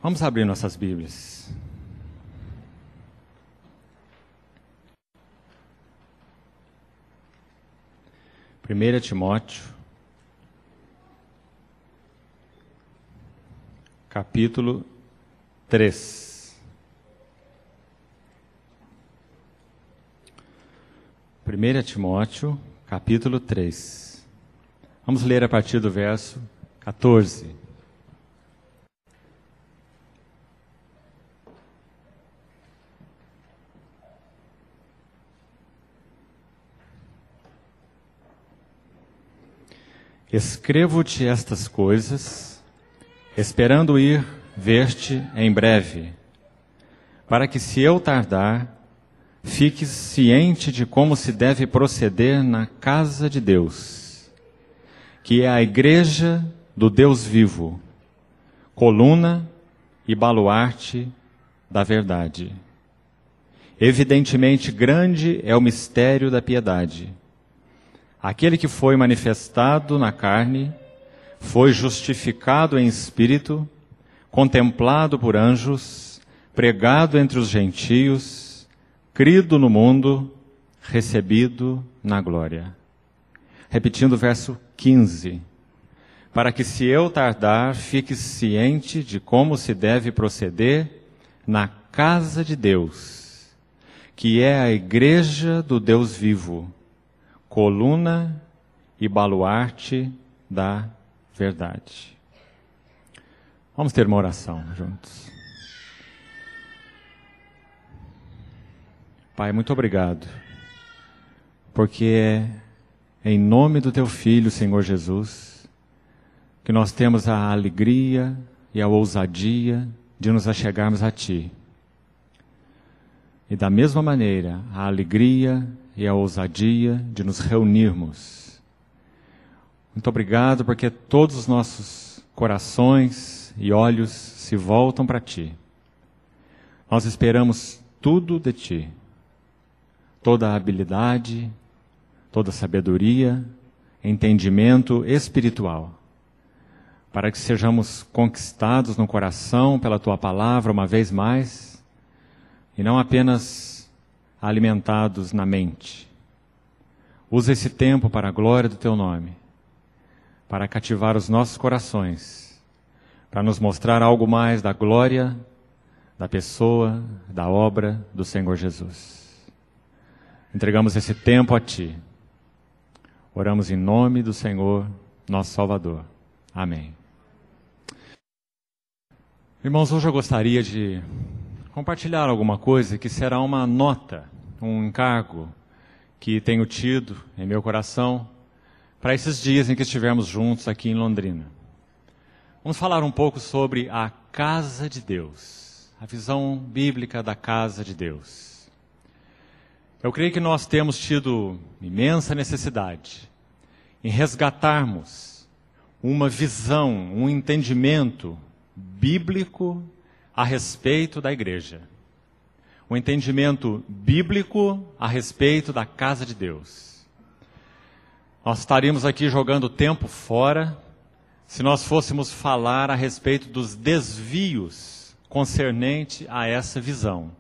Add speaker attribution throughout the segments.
Speaker 1: Vamos abrir nossas Bíblias. Primeira Timóteo, capítulo 3. 1 Timóteo, capítulo 3. Vamos ler a partir do verso 14. Escrevo-te estas coisas, esperando ir ver-te em breve, para que, se eu tardar, fiques ciente de como se deve proceder na casa de Deus, que é a igreja do Deus vivo, coluna e baluarte da verdade. Evidentemente grande é o mistério da piedade. Aquele que foi manifestado na carne, foi justificado em espírito, contemplado por anjos, pregado entre os gentios, crido no mundo, recebido na glória. Repetindo o verso 15. Para que, se eu tardar, fiques ciente de como se deve proceder na casa de Deus, que é a igreja do Deus vivo, coluna e baluarte da verdade. Vamos ter uma oração juntos. Pai, muito obrigado, porque é em nome do Teu Filho, Senhor Jesus, que nós temos a alegria e a ousadia de nos achegarmos a Ti. E da mesma maneira, a alegria e a ousadia de nos reunirmos. Muito obrigado, porque todos os nossos corações e olhos se voltam para Ti. Nós esperamos tudo de Ti. Toda a habilidade, toda a sabedoria, entendimento espiritual, para que sejamos conquistados no coração pela Tua palavra uma vez mais, e não apenas alimentados na mente. Usa esse tempo para a glória do Teu nome, para cativar os nossos corações, para nos mostrar algo mais da glória, da pessoa, da obra do Senhor Jesus. Entregamos esse tempo a Ti. Oramos em nome do Senhor, nosso Salvador. Amém. Irmãos, hoje eu gostaria de compartilhar alguma coisa que será uma nota, um encargo que tenho tido em meu coração para esses dias em que estivermos juntos aqui em Londrina. Vamos falar um pouco sobre a casa de Deus, a visão bíblica da casa de Deus. Eu creio que nós temos tido imensa necessidade em resgatarmos uma visão, um entendimento bíblico a respeito da igreja. Um entendimento bíblico a respeito da casa de Deus. Nós estaríamos aqui jogando tempo fora se nós fôssemos falar a respeito dos desvios concernente a essa visão.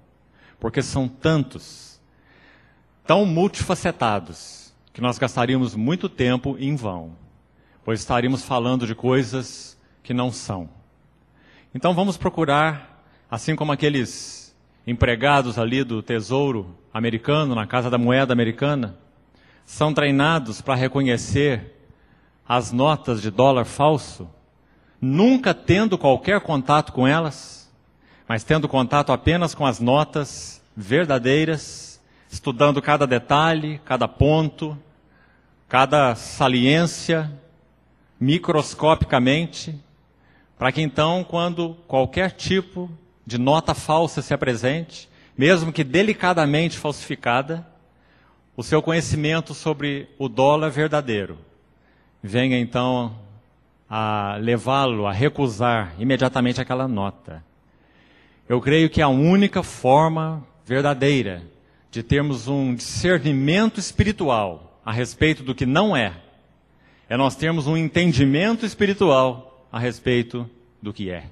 Speaker 1: Porque são tantos, tão multifacetados, que nós gastaríamos muito tempo em vão, pois estaríamos falando de coisas que não são. Então vamos procurar, assim como aqueles empregados ali do Tesouro Americano, na Casa da Moeda Americana, são treinados para reconhecer as notas de dólar falso, nunca tendo qualquer contato com elas, mas tendo contato apenas com as notas verdadeiras, estudando cada detalhe, cada ponto, cada saliência, microscopicamente, para que então, quando qualquer tipo de nota falsa se apresente, mesmo que delicadamente falsificada, o seu conhecimento sobre o dólar verdadeiro venha então a levá-lo a recusar imediatamente aquela nota. Eu creio que a única forma verdadeira de termos um discernimento espiritual a respeito do que não é nós termos um entendimento espiritual a respeito do que é.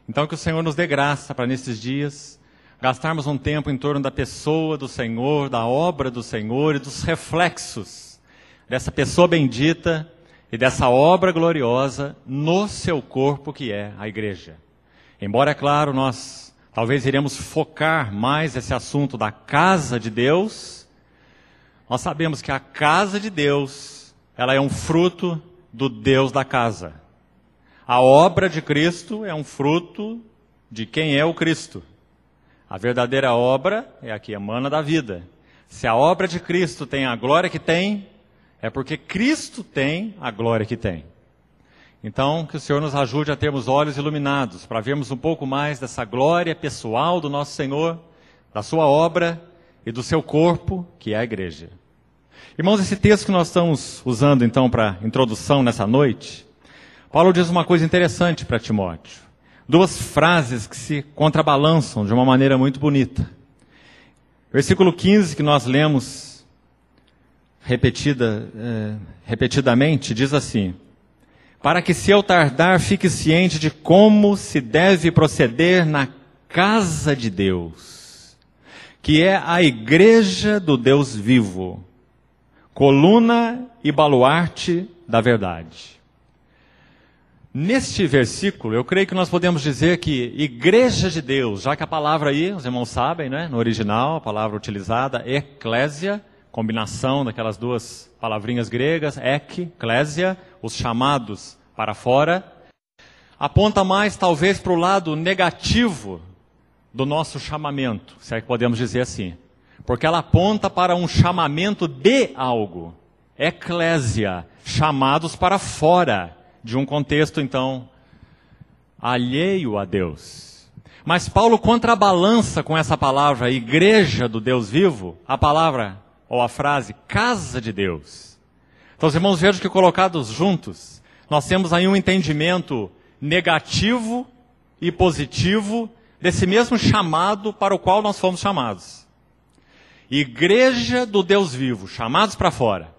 Speaker 1: Então que o Senhor nos dê graça para nesses dias gastarmos um tempo em torno da pessoa do Senhor, da obra do Senhor e dos reflexos dessa pessoa bendita e dessa obra gloriosa no seu corpo que é a igreja. Embora, é claro, nós talvez iremos focar mais esse assunto da casa de Deus, nós sabemos que a casa de Deus, ela é um fruto do Deus da casa. A obra de Cristo é um fruto de quem é o Cristo. A verdadeira obra é a que emana da vida. Se a obra de Cristo tem a glória que tem, é porque Cristo tem a glória que tem. Então, que o Senhor nos ajude a termos olhos iluminados, para vermos um pouco mais dessa glória pessoal do nosso Senhor, da sua obra e do seu corpo, que é a igreja. Irmãos, esse texto que nós estamos usando então para introdução nessa noite, Paulo diz uma coisa interessante para Timóteo. Duas frases que se contrabalançam de uma maneira muito bonita. Versículo 15, que nós lemos repetidamente, diz assim: para que se eu tardar, fique ciente de como se deve proceder na casa de Deus, que é a igreja do Deus vivo, coluna e baluarte da verdade. Neste versículo, eu creio que nós podemos dizer que igreja de Deus, já que a palavra aí, os irmãos sabem, né, no original, a palavra utilizada, eklésia, combinação daquelas duas palavrinhas gregas, eklésia, os chamados para fora, aponta mais talvez para o lado negativo do nosso chamamento, se é que podemos dizer assim. Porque ela aponta para um chamamento de algo, eklésia, chamados para fora, de um contexto, então, alheio a Deus. Mas Paulo contrabalança com essa palavra, igreja do Deus vivo, a palavra, ou a frase, casa de Deus. Então, os irmãos, vejam que colocados juntos, nós temos aí um entendimento negativo e positivo desse mesmo chamado para o qual nós fomos chamados. Igreja do Deus vivo, chamados para fora.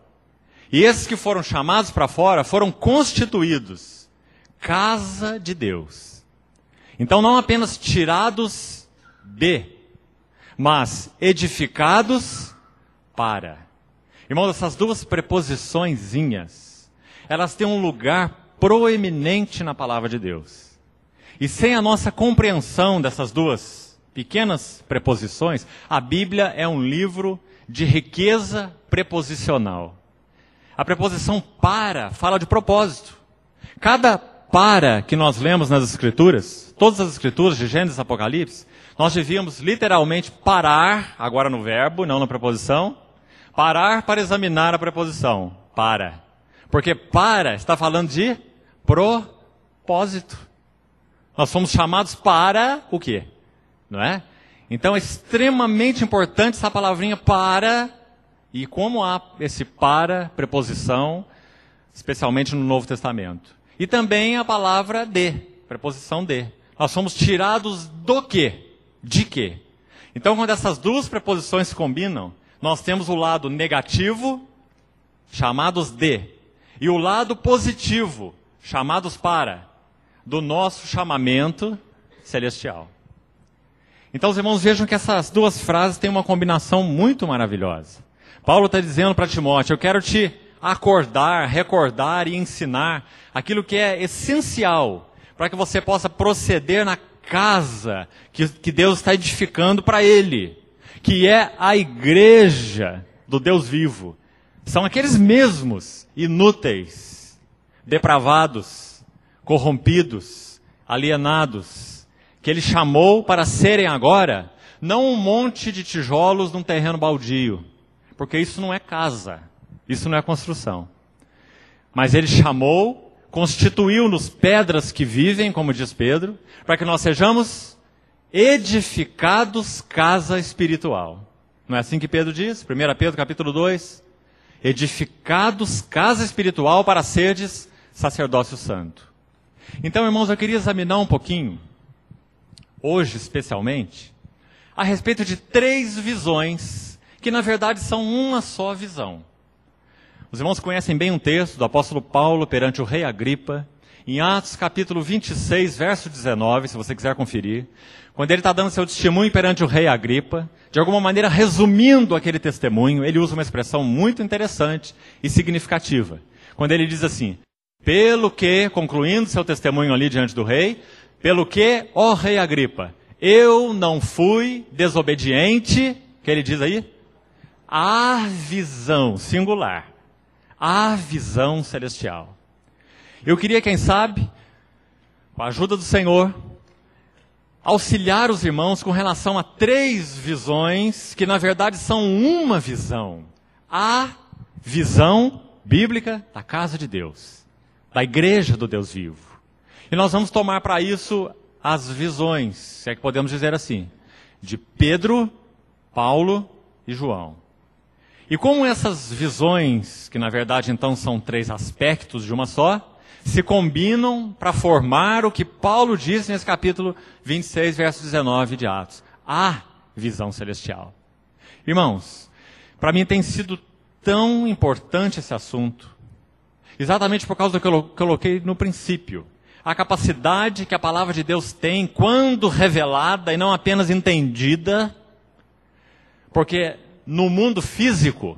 Speaker 1: E esses que foram chamados para fora foram constituídos casa de Deus. Então não apenas tirados de, mas edificados para. Irmãos, essas duas preposiçõezinhas, elas têm um lugar proeminente na palavra de Deus. E sem a nossa compreensão dessas duas pequenas preposições, a Bíblia é um livro de riqueza preposicional. A preposição para fala de propósito. Cada para que nós lemos nas Escrituras, todas as Escrituras de Gênesis e Apocalipse, nós devíamos literalmente parar, agora no verbo, não na preposição, parar para examinar a preposição, para. Porque para está falando de propósito. Nós fomos chamados para o quê? Não é? Então é extremamente importante essa palavrinha para. E como há esse para, preposição, especialmente no Novo Testamento. E também a palavra de, preposição de. Nós somos tirados do quê? De quê? Então, quando essas duas preposições se combinam, nós temos o lado negativo, chamados de, e o lado positivo, chamados para, do nosso chamamento celestial. Então, os irmãos, vejam que essas duas frases têm uma combinação muito maravilhosa. Paulo está dizendo para Timóteo, eu quero te acordar, recordar e ensinar aquilo que é essencial para que você possa proceder na casa que Deus está edificando para ele, que é a igreja do Deus vivo. São aqueles mesmos inúteis, depravados, corrompidos, alienados, que ele chamou para serem agora, não um monte de tijolos num terreno baldio, porque isso não é casa, isso não é construção. Mas ele chamou, constituiu-nos pedras que vivem, como diz Pedro, para que nós sejamos edificados casa espiritual. Não é assim que Pedro diz? 1 Pedro capítulo 2. Edificados casa espiritual para serdes sacerdócio santo. Então, irmãos, eu queria examinar um pouquinho, hoje especialmente, a respeito de 3 visões que na verdade são uma só visão. Os irmãos conhecem bem um texto do apóstolo Paulo perante o rei Agripa, em Atos capítulo 26, verso 19, se você quiser conferir, quando ele está dando seu testemunho perante o rei Agripa, de alguma maneira resumindo aquele testemunho, ele usa uma expressão muito interessante e significativa. Quando ele diz assim, pelo que, concluindo seu testemunho ali diante do rei, pelo que, ó rei Agripa, eu não fui desobediente, que ele diz aí? À visão singular, à visão celestial. Eu queria, quem sabe, com a ajuda do Senhor, auxiliar os irmãos com relação a 3 visões que na verdade são uma visão. A visão bíblica da casa de Deus, da igreja do Deus vivo. E nós vamos tomar para isso as visões, se é que podemos dizer assim, de Pedro, Paulo e João. E como essas visões, que na verdade então são 3 aspectos de uma só, se combinam para formar o que Paulo diz nesse capítulo 26, verso 19 de Atos. A visão celestial. Irmãos, para mim tem sido tão importante esse assunto, exatamente por causa do que eu coloquei no princípio. A capacidade que a palavra de Deus tem, quando revelada e não apenas entendida, porque no mundo físico,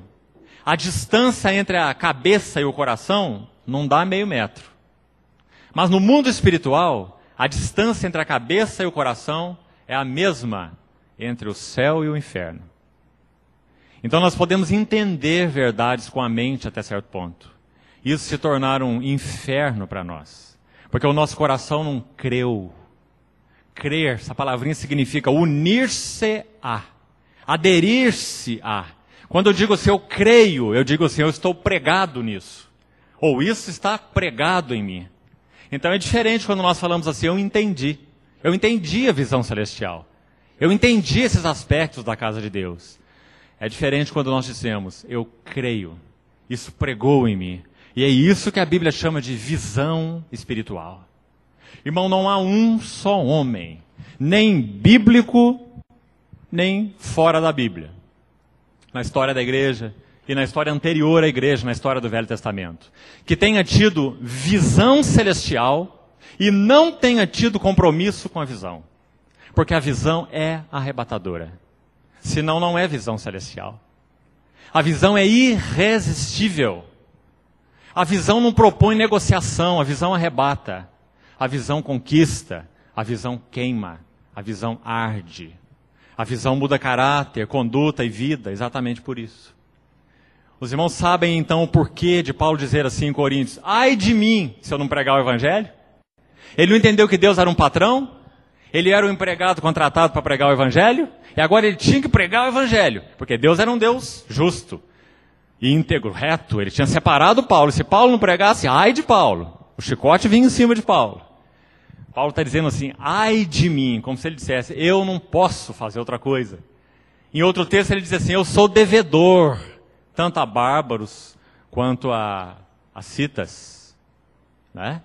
Speaker 1: a distância entre a cabeça e o coração não dá meio metro. Mas no mundo espiritual, a distância entre a cabeça e o coração é a mesma entre o céu e o inferno. Então nós podemos entender verdades com a mente até certo ponto. Isso se tornar um inferno para nós. Porque o nosso coração não creu. Crer, essa palavrinha significa unir-se a, aderir-se a. Quando eu digo assim, eu creio, eu digo assim, eu estou pregado nisso. Ou isso está pregado em mim. Então é diferente quando nós falamos assim, eu entendi. Eu entendi a visão celestial. Eu entendi esses aspectos da casa de Deus. É diferente quando nós dizemos, eu creio. Isso pregou em mim. E é isso que a Bíblia chama de visão espiritual. Irmão, não há um só homem, nem bíblico, nem fora da Bíblia, na história da igreja e na história anterior à igreja, na história do Velho Testamento, que tenha tido visão celestial e não tenha tido compromisso com a visão. Porque a visão é arrebatadora. Senão não é visão celestial. A visão é irresistível. A visão não propõe negociação, a visão arrebata. A visão conquista, a visão queima, a visão arde. A visão muda caráter, conduta e vida, exatamente por isso. Os irmãos sabem então o porquê de Paulo dizer assim em Coríntios, ai de mim se eu não pregar o evangelho? Ele não entendeu que Deus era um patrão? Ele era um empregado contratado para pregar o evangelho? E agora ele tinha que pregar o evangelho, porque Deus era um Deus justo, íntegro, reto. Ele tinha separado Paulo. Se Paulo não pregasse, ai de Paulo. O chicote vinha em cima de Paulo. Paulo está dizendo assim, ai de mim, como se ele dissesse, eu não posso fazer outra coisa. Em outro texto ele diz assim, eu sou devedor, tanto a bárbaros quanto a citas, né?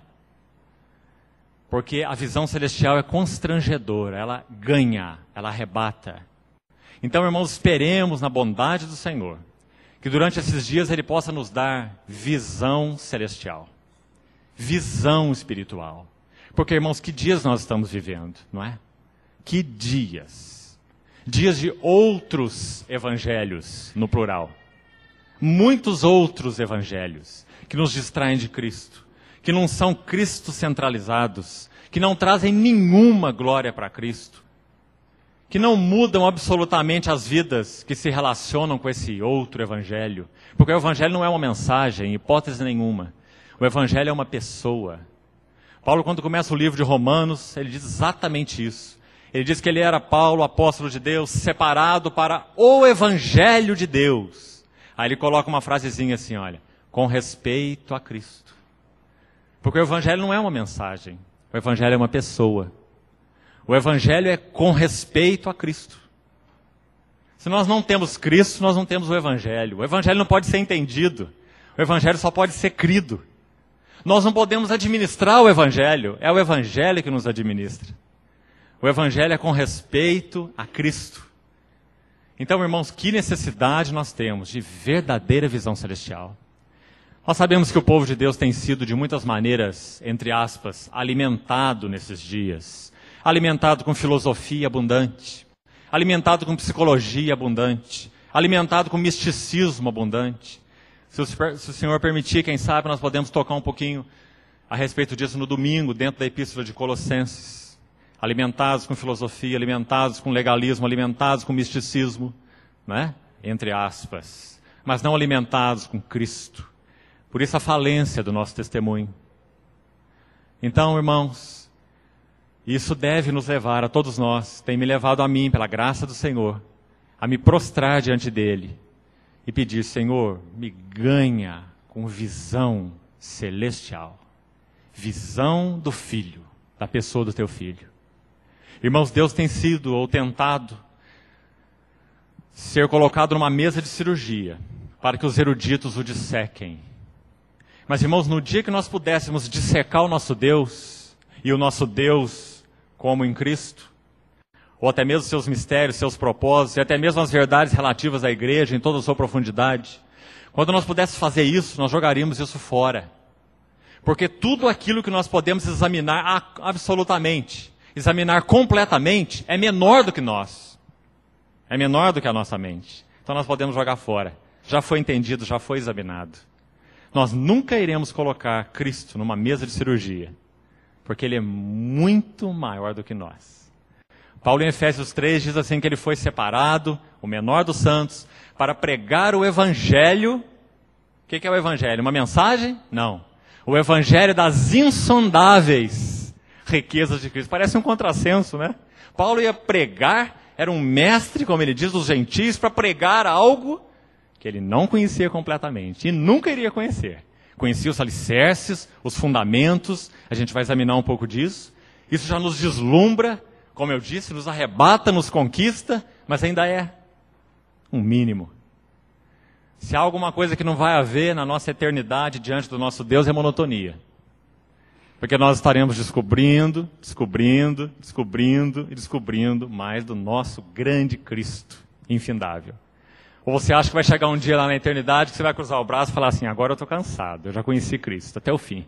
Speaker 1: Porque a visão celestial é constrangedora, ela ganha, ela arrebata. Então, irmãos, esperemos na bondade do Senhor, que durante esses dias Ele possa nos dar visão celestial, visão espiritual. Porque, irmãos, que dias nós estamos vivendo, não é? Que dias. Dias de outros evangelhos, no plural. Muitos outros evangelhos que nos distraem de Cristo, que não são Cristo centralizados, que não trazem nenhuma glória para Cristo, que não mudam absolutamente as vidas que se relacionam com esse outro evangelho. Porque o evangelho não é uma mensagem, em hipótese nenhuma. O evangelho é uma pessoa. Paulo, quando começa o livro de Romanos, ele diz exatamente isso. Ele diz que ele era Paulo, apóstolo de Deus, separado para o evangelho de Deus. Aí ele coloca uma frasezinha assim, olha, com respeito a Cristo. Porque o evangelho não é uma mensagem, o evangelho é uma pessoa. O evangelho é com respeito a Cristo. Se nós não temos Cristo, nós não temos o evangelho. O evangelho não pode ser entendido, o evangelho só pode ser crido. Nós não podemos administrar o evangelho, é o evangelho que nos administra. O evangelho é com respeito a Cristo. Então, irmãos, que necessidade nós temos de verdadeira visão celestial. Nós sabemos que o povo de Deus tem sido de muitas maneiras, entre aspas, alimentado nesses dias. Alimentado com filosofia abundante, alimentado com psicologia abundante, alimentado com misticismo abundante. Se o Senhor permitir, quem sabe nós podemos tocar um pouquinho a respeito disso no domingo, dentro da Epístola de Colossenses. Alimentados com filosofia, alimentados com legalismo, alimentados com misticismo, né? Entre aspas, mas não alimentados com Cristo. Por isso a falência do nosso testemunho. Então, irmãos, isso deve nos levar, a todos nós, tem me levado a mim, pela graça do Senhor, a me prostrar diante dele e pedir: Senhor, me ganha com visão celestial, visão do Filho, da pessoa do teu Filho. Irmãos, Deus tem sido, ou tentado, ser colocado numa mesa de cirurgia, para que os eruditos o dissequem. Mas, irmãos, no dia que nós pudéssemos dissecar o nosso Deus, e o nosso Deus como em Cristo, ou até mesmo seus mistérios, seus propósitos, e até mesmo as verdades relativas à igreja em toda a sua profundidade, quando nós pudéssemos fazer isso, nós jogaríamos isso fora. Porque tudo aquilo que nós podemos examinar absolutamente, examinar completamente, é menor do que nós. É menor do que a nossa mente. Então nós podemos jogar fora. Já foi entendido, já foi examinado. Nós nunca iremos colocar Cristo numa mesa de cirurgia, porque Ele é muito maior do que nós. Paulo em Efésios 3 diz assim que Ele foi separado, o menor dos santos, para pregar o Evangelho. O que é o Evangelho? Uma mensagem? Não. O Evangelho das insondáveis riquezas de Cristo. Parece um contrassenso, né? Paulo ia pregar, era um mestre, como ele diz, dos gentios, para pregar algo que ele não conhecia completamente e nunca iria conhecer. Conhecia os alicerces, os fundamentos, a gente vai examinar um pouco disso. Isso já nos deslumbra, como eu disse, nos arrebata, nos conquista, mas ainda é um mínimo. Se há alguma coisa que não vai haver na nossa eternidade diante do nosso Deus, é monotonia. Porque nós estaremos descobrindo mais do nosso grande Cristo infindável. Ou você acha que vai chegar um dia lá na eternidade que você vai cruzar o braço e falar assim: agora eu estou cansado, eu já conheci Cristo até o fim.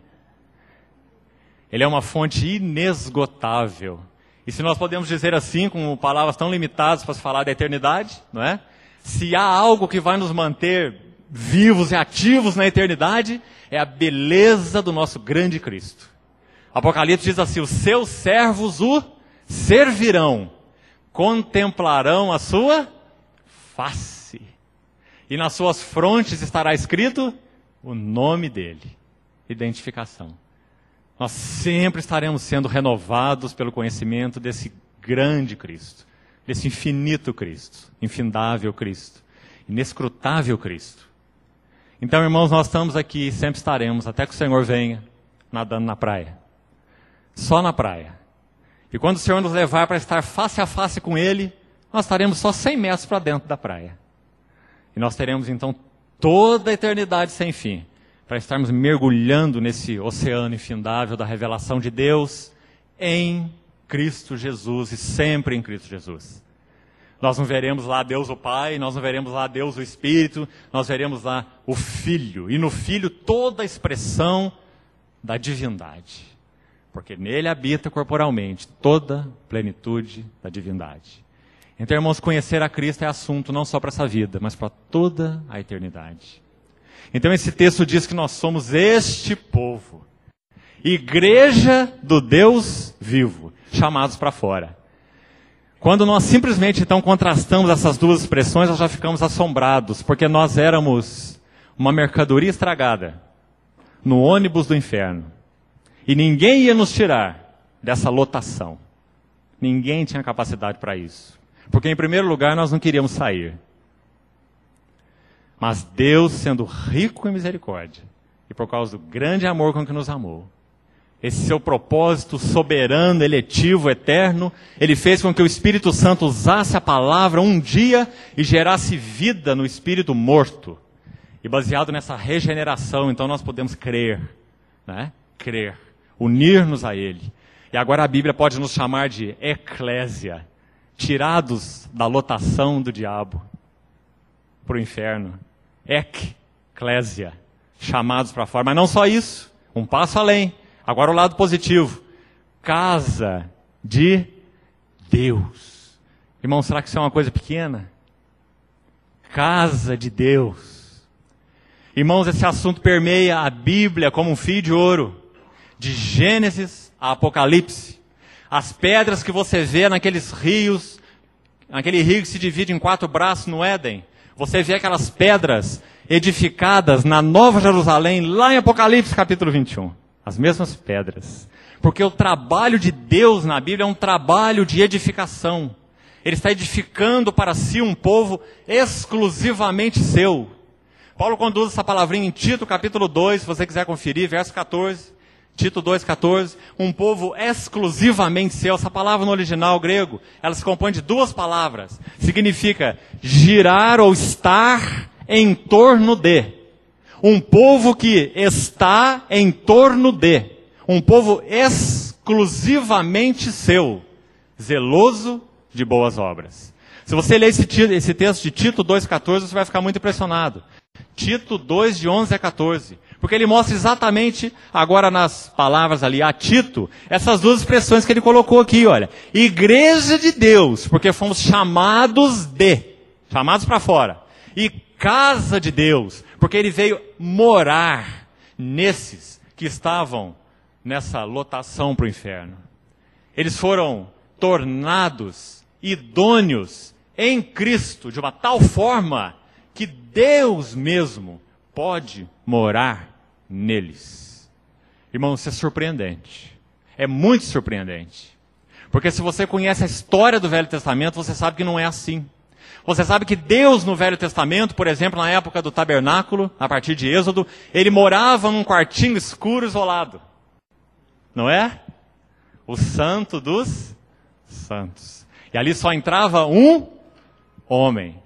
Speaker 1: Ele é uma fonte inesgotável. E se nós podemos dizer assim, com palavras tão limitadas para se falar da eternidade, não é? Se há algo que vai nos manter vivos e ativos na eternidade, é a beleza do nosso grande Cristo. Apocalipse diz assim: os seus servos o servirão, contemplarão a sua face. E nas suas frontes estará escrito o nome dele. Identificação. Nós sempre estaremos sendo renovados pelo conhecimento desse grande Cristo, desse infinito Cristo, infindável Cristo, inescrutável Cristo. Então, irmãos, nós estamos aqui, sempre estaremos, até que o Senhor venha, nadando na praia. Só na praia. E quando o Senhor nos levar para estar face a face com Ele, nós estaremos só 100 metros para dentro da praia. E nós teremos então toda a eternidade sem fim, para estarmos mergulhando nesse oceano infindável da revelação de Deus em Cristo Jesus e sempre em Cristo Jesus. Nós não veremos lá Deus o Pai, nós não veremos lá Deus o Espírito, nós veremos lá o Filho. E no Filho toda a expressão da divindade. Porque nele habita corporalmente toda a plenitude da divindade. Então, irmãos, conhecer a Cristo é assunto não só para essa vida, mas para toda a eternidade. Então esse texto diz que nós somos este povo, igreja do Deus vivo, chamados para fora. Quando nós simplesmente então contrastamos essas duas expressões, nós já ficamos assombrados, porque nós éramos uma mercadoria estragada no ônibus do inferno. E ninguém ia nos tirar dessa lotação. Ninguém tinha capacidade para isso. Porque, em primeiro lugar, nós não queríamos sair. Mas Deus, sendo rico em misericórdia, e por causa do grande amor com que nos amou, esse seu propósito soberano, eletivo, eterno, Ele fez com que o Espírito Santo usasse a palavra um dia e gerasse vida no espírito morto. E baseado nessa regeneração, então nós podemos crer, né? Crer, unir-nos a Ele. E agora a Bíblia pode nos chamar de eclésia, tirados da lotação do diabo para o inferno. Eclésia, chamados para fora. Mas não só isso, um passo além. Agora o lado positivo. Casa de Deus. Irmão, será que isso é uma coisa pequena? Casa de Deus. Irmãos, esse assunto permeia a Bíblia como um fio de ouro. De Gênesis a Apocalipse. As pedras que você vê naqueles rios, naquele rio que se divide em 4 braços no Éden. Você vê aquelas pedras edificadas na Nova Jerusalém, lá em Apocalipse capítulo 21. As mesmas pedras. Porque o trabalho de Deus na Bíblia é um trabalho de edificação. Ele está edificando para si um povo exclusivamente seu. Paulo conduz essa palavrinha em Tito capítulo 2, se você quiser conferir, verso 14. Tito 2,14, um povo exclusivamente seu. Essa palavra no original grego, ela se compõe de 2 palavras. Significa girar ou estar em torno de. Um povo que está em torno de. Um povo exclusivamente seu. Zeloso de boas obras. Se você ler esse texto de Tito 2,14, você vai ficar muito impressionado. Tito 2, de 11 a 14. Porque ele mostra exatamente, agora nas palavras ali, a Tito, essas 2 expressões que ele colocou aqui, olha. Igreja de Deus, porque fomos chamados para fora. E casa de Deus, porque ele veio morar nesses que estavam nessa lotação para o inferno. Eles foram tornados idôneos em Cristo, de uma tal forma que Deus mesmo pode morar neles. Irmãos, isso é surpreendente. É muito surpreendente. Porque se você conhece a história do Velho Testamento, você sabe que não é assim. Você sabe que Deus no Velho Testamento, por exemplo, na época do tabernáculo, a partir de Êxodo, ele morava num quartinho escuro, isolado. Não é? O Santo dos Santos. E ali só entrava um homem.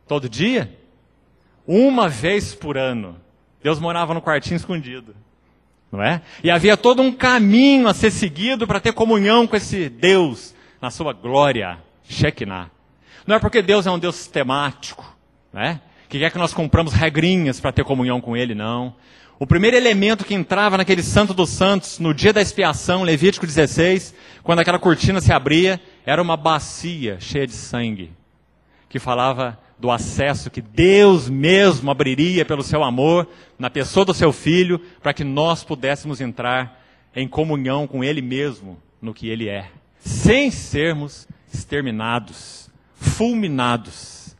Speaker 1: Todo dia? Uma vez por ano. Deus morava no quartinho escondido. Não é? E havia todo um caminho a ser seguido para ter comunhão com esse Deus na sua glória, Shekinah. Não é porque Deus é um Deus sistemático, né? Que quer que nós compramos regrinhas para ter comunhão com Ele, não. O primeiro elemento que entrava naquele Santo dos Santos, no dia da expiação, Levítico 16, quando aquela cortina se abria, era uma bacia cheia de sangue, que falava do acesso que Deus mesmo abriria pelo seu amor, na pessoa do seu Filho, para que nós pudéssemos entrar em comunhão com Ele mesmo, no que Ele é, sem sermos exterminados, fulminados.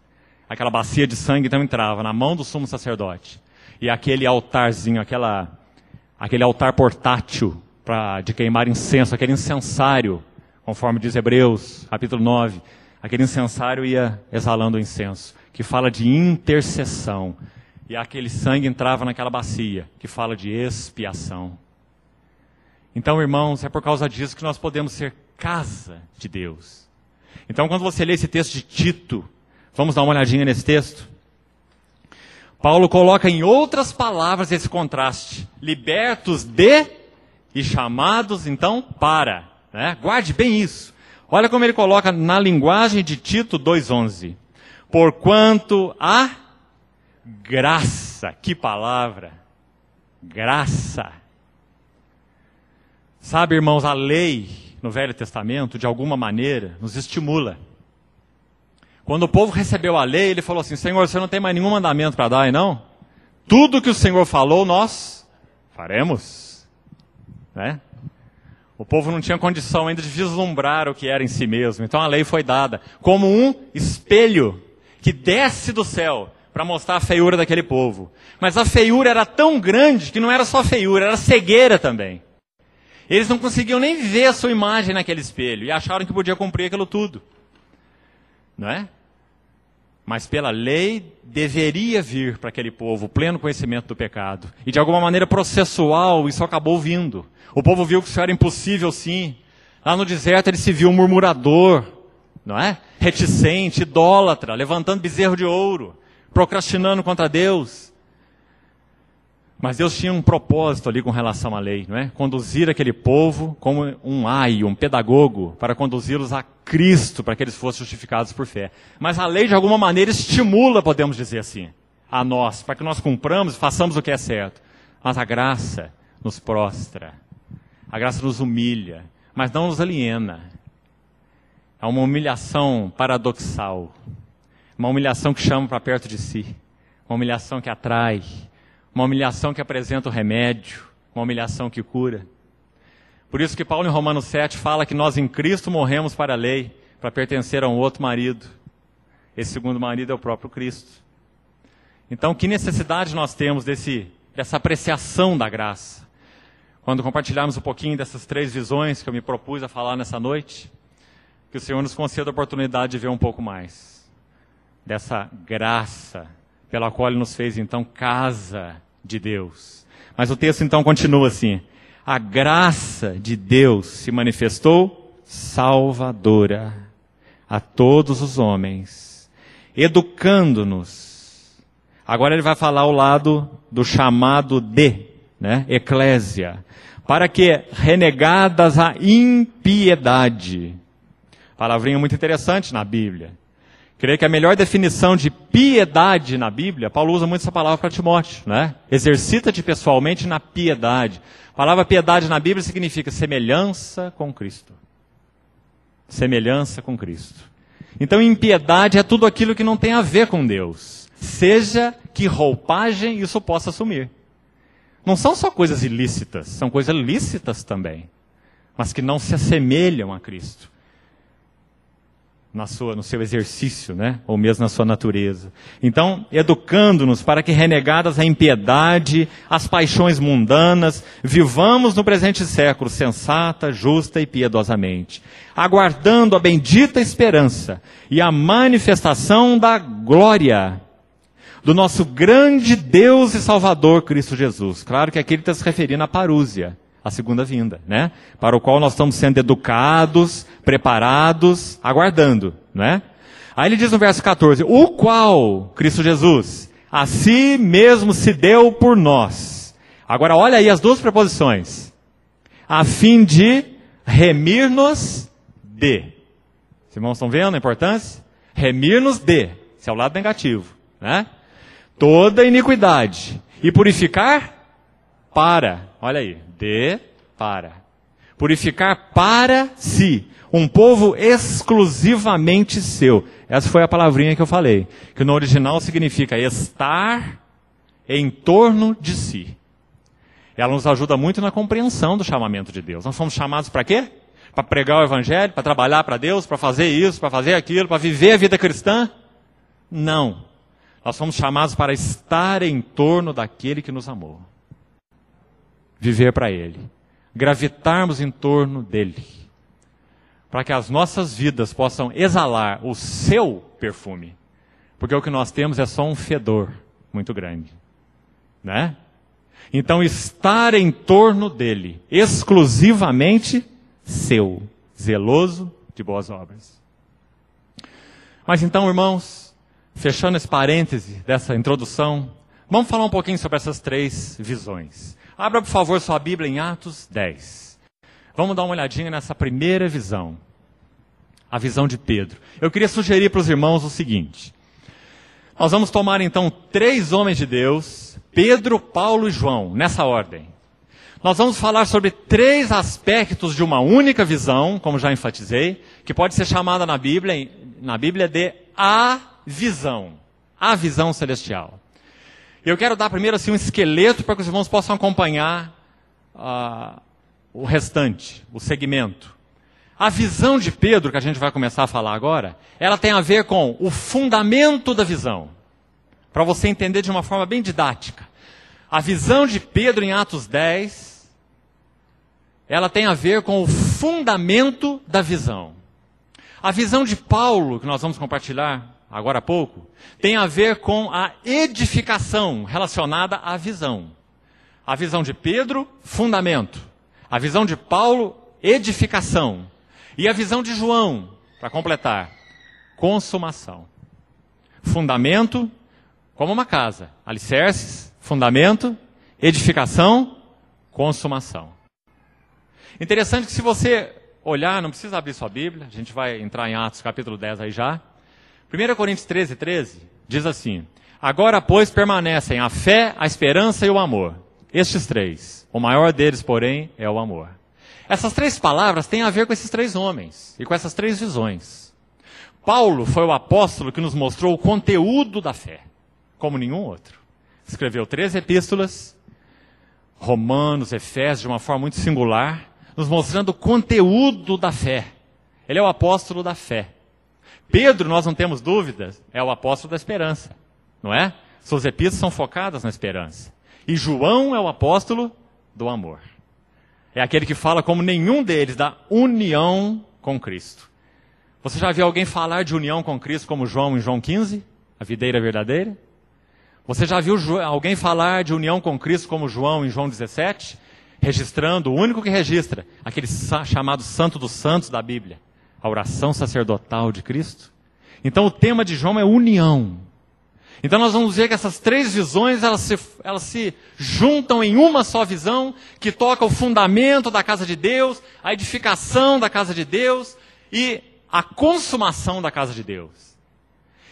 Speaker 1: Aquela bacia de sangue então entrava na mão do sumo sacerdote. E aquele altarzinho, aquele altar portátil de queimar incenso, aquele incensário, conforme diz Hebreus, capítulo 9, aquele incensário ia exalando o incenso, que fala de intercessão. E aquele sangue entrava naquela bacia, que fala de expiação. Então, irmãos, é por causa disso que nós podemos ser casa de Deus. Então, quando você lê esse texto de Tito, vamos dar uma olhadinha nesse texto? Paulo coloca em outras palavras esse contraste. Libertos de e chamados, então, para. Né? Guarde bem isso. Olha como ele coloca na linguagem de Tito 2,11. Porquanto a graça. Que palavra. Graça. Sabe, irmãos, a lei no Velho Testamento, de alguma maneira, nos estimula. Quando o povo recebeu a lei, ele falou assim, Senhor, você não tem mais nenhum mandamento para dar aí, não? Tudo que o Senhor falou, nós faremos. Né? O povo não tinha condição ainda de vislumbrar o que era em si mesmo. Então a lei foi dada como um espelho que desce do céu para mostrar a feiura daquele povo. Mas a feiura era tão grande que não era só feiura, era cegueira também. Eles não conseguiam nem ver a sua imagem naquele espelho e acharam que podia cumprir aquilo tudo. Não é? Mas pela lei deveria vir para aquele povo o pleno conhecimento do pecado. E de alguma maneira processual isso acabou vindo. O povo viu que isso era impossível sim. Lá no deserto ele se viu um murmurador, não é? Reticente, idólatra, levantando bezerro de ouro, procrastinando contra Deus. Mas Deus tinha um propósito ali com relação à lei, não é? Conduzir aquele povo como um aio, um pedagogo, para conduzi-los a Cristo, para que eles fossem justificados por fé. Mas a lei, de alguma maneira, estimula, podemos dizer assim. a nós, para que nós cumpramos e façamos o que é certo. Mas a graça nos prostra, a graça nos humilha, mas não nos aliena. É uma humilhação paradoxal, uma humilhação que chama para perto de si, uma humilhação que atrai, uma humilhação que apresenta o remédio, uma humilhação que cura. Por isso que Paulo em Romanos 7 fala que nós em Cristo morremos para a lei, para pertencer a um outro marido. Esse segundo marido é o próprio Cristo. Então, que necessidade nós temos dessa apreciação da graça? Quando compartilharmos um pouquinho dessas 3 visões que eu me propus a falar nessa noite, que o Senhor nos conceda a oportunidade de ver um pouco mais dessa graça pela qual Ele nos fez, então, casa de Deus. Mas o texto, então, continua assim. A graça de Deus se manifestou salvadora a todos os homens, educando-nos. Agora ele vai falar ao lado do chamado de, eclésia, para que, renegadas a impiedade, palavrinha muito interessante na Bíblia. Creio que a melhor definição de piedade na Bíblia, Paulo usa muito essa palavra para Timóteo, Exercita-te pessoalmente na piedade. A palavra piedade na Bíblia significa semelhança com Cristo. Semelhança com Cristo. Então, impiedade é tudo aquilo que não tem a ver com Deus. Seja que roupagem isso possa assumir. Não são só coisas ilícitas, são coisas lícitas também, mas que não se assemelham a Cristo. No seu exercício, ou mesmo na sua natureza. Então, educando-nos para que, renegadas a impiedade, as paixões mundanas, vivamos no presente século sensata, justa e piedosamente, aguardando a bendita esperança e a manifestação da glória do nosso grande Deus e Salvador Cristo Jesus. Claro que aqui ele está se referindo à parúzia, a segunda vinda, para o qual nós estamos sendo educados, preparados, aguardando, Aí ele diz no verso 14, o qual, Cristo Jesus, a si mesmo se deu por nós. Agora olha aí as 2 preposições. A fim de remir-nos de. Os irmãos estão vendo a importância? Remir-nos de. Esse é o lado negativo, Toda iniquidade. E purificar para. Olha aí. De, para. Purificar para si. Um povo exclusivamente seu. Essa foi a palavrinha que eu falei. Que no original significa estar em torno de si. Ela nos ajuda muito na compreensão do chamamento de Deus. Nós somos chamados para quê? Para pregar o Evangelho, para trabalhar para Deus, para fazer isso, para fazer aquilo, para viver a vida cristã? Não. Nós somos chamados para estar em torno daquele que nos amou. Viver para Ele. Gravitarmos em torno dEle. Para que as nossas vidas possam exalar o seu perfume. Porque o que nós temos é só um fedor muito grande. Então, estar em torno dEle, exclusivamente seu, zeloso de boas obras. Mas então, irmãos, fechando esse parêntese dessa introdução, vamos falar um pouquinho sobre essas 3 visões. Abra, por favor, sua Bíblia em Atos 10. Vamos dar uma olhadinha nessa primeira visão. A visão de Pedro. Eu queria sugerir para os irmãos o seguinte. Nós vamos tomar então 3 homens de Deus, Pedro, Paulo e João, nessa ordem. Nós vamos falar sobre 3 aspectos de uma única visão, como já enfatizei, que pode ser chamada na Bíblia de a visão celestial. Eu quero dar primeiro assim um esqueleto para que os irmãos possam acompanhar o restante, o segmento. A visão de Pedro, que a gente vai começar a falar agora, ela tem a ver com o fundamento da visão. Para você entender de uma forma bem didática. A visão de Pedro em Atos 10, ela tem a ver com o fundamento da visão. A visão de Paulo, que nós vamos compartilhar agora há pouco, tem a ver com a edificação relacionada à visão. A visão de Pedro, fundamento. A visão de Paulo, edificação. E a visão de João, para completar, consumação. Fundamento, como uma casa. Alicerces, fundamento, edificação, consumação. Interessante que se você olhar, não precisa abrir sua Bíblia, a gente vai entrar em Atos capítulo 10 aí já. 1 Coríntios 13, diz assim: Agora, pois, permanecem a fé, a esperança e o amor. Estes três. O maior deles, porém, é o amor. Essas três palavras têm a ver com esses três homens e com essas três visões. Paulo foi o apóstolo que nos mostrou o conteúdo da fé, como nenhum outro. Escreveu 3 epístolas, Romanos, Efésios, de uma forma muito singular, nos mostrando o conteúdo da fé. Ele é o apóstolo da fé. Pedro, nós não temos dúvidas, é o apóstolo da esperança, não é? Suas epístolas são focadas na esperança. E João é o apóstolo do amor. É aquele que fala como nenhum deles da união com Cristo. Você já viu alguém falar de união com Cristo como João em João 15? A videira verdadeira? Você já viu alguém falar de união com Cristo como João em João 17? Registrando, o único que registra, aquele chamado Santo dos Santos da Bíblia. A oração sacerdotal de Cristo. Então o tema de João é união. Então nós vamos ver que essas três visões, elas se juntam em uma só visão, que toca o fundamento da casa de Deus, a edificação da casa de Deus e a consumação da casa de Deus.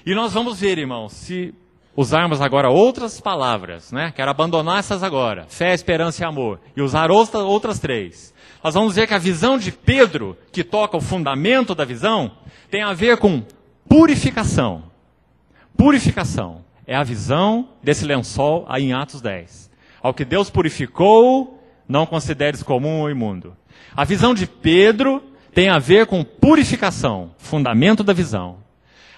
Speaker 1: E nós vamos ver, irmãos, se usarmos agora outras palavras, né? Quero abandonar essas agora, fé, esperança e amor, e usar outras três. Nós vamos ver que a visão de Pedro, que toca o fundamento da visão, tem a ver com purificação. Purificação é a visão desse lençol aí em Atos 10. Ao que Deus purificou, não consideres comum ou imundo. A visão de Pedro tem a ver com purificação, fundamento da visão.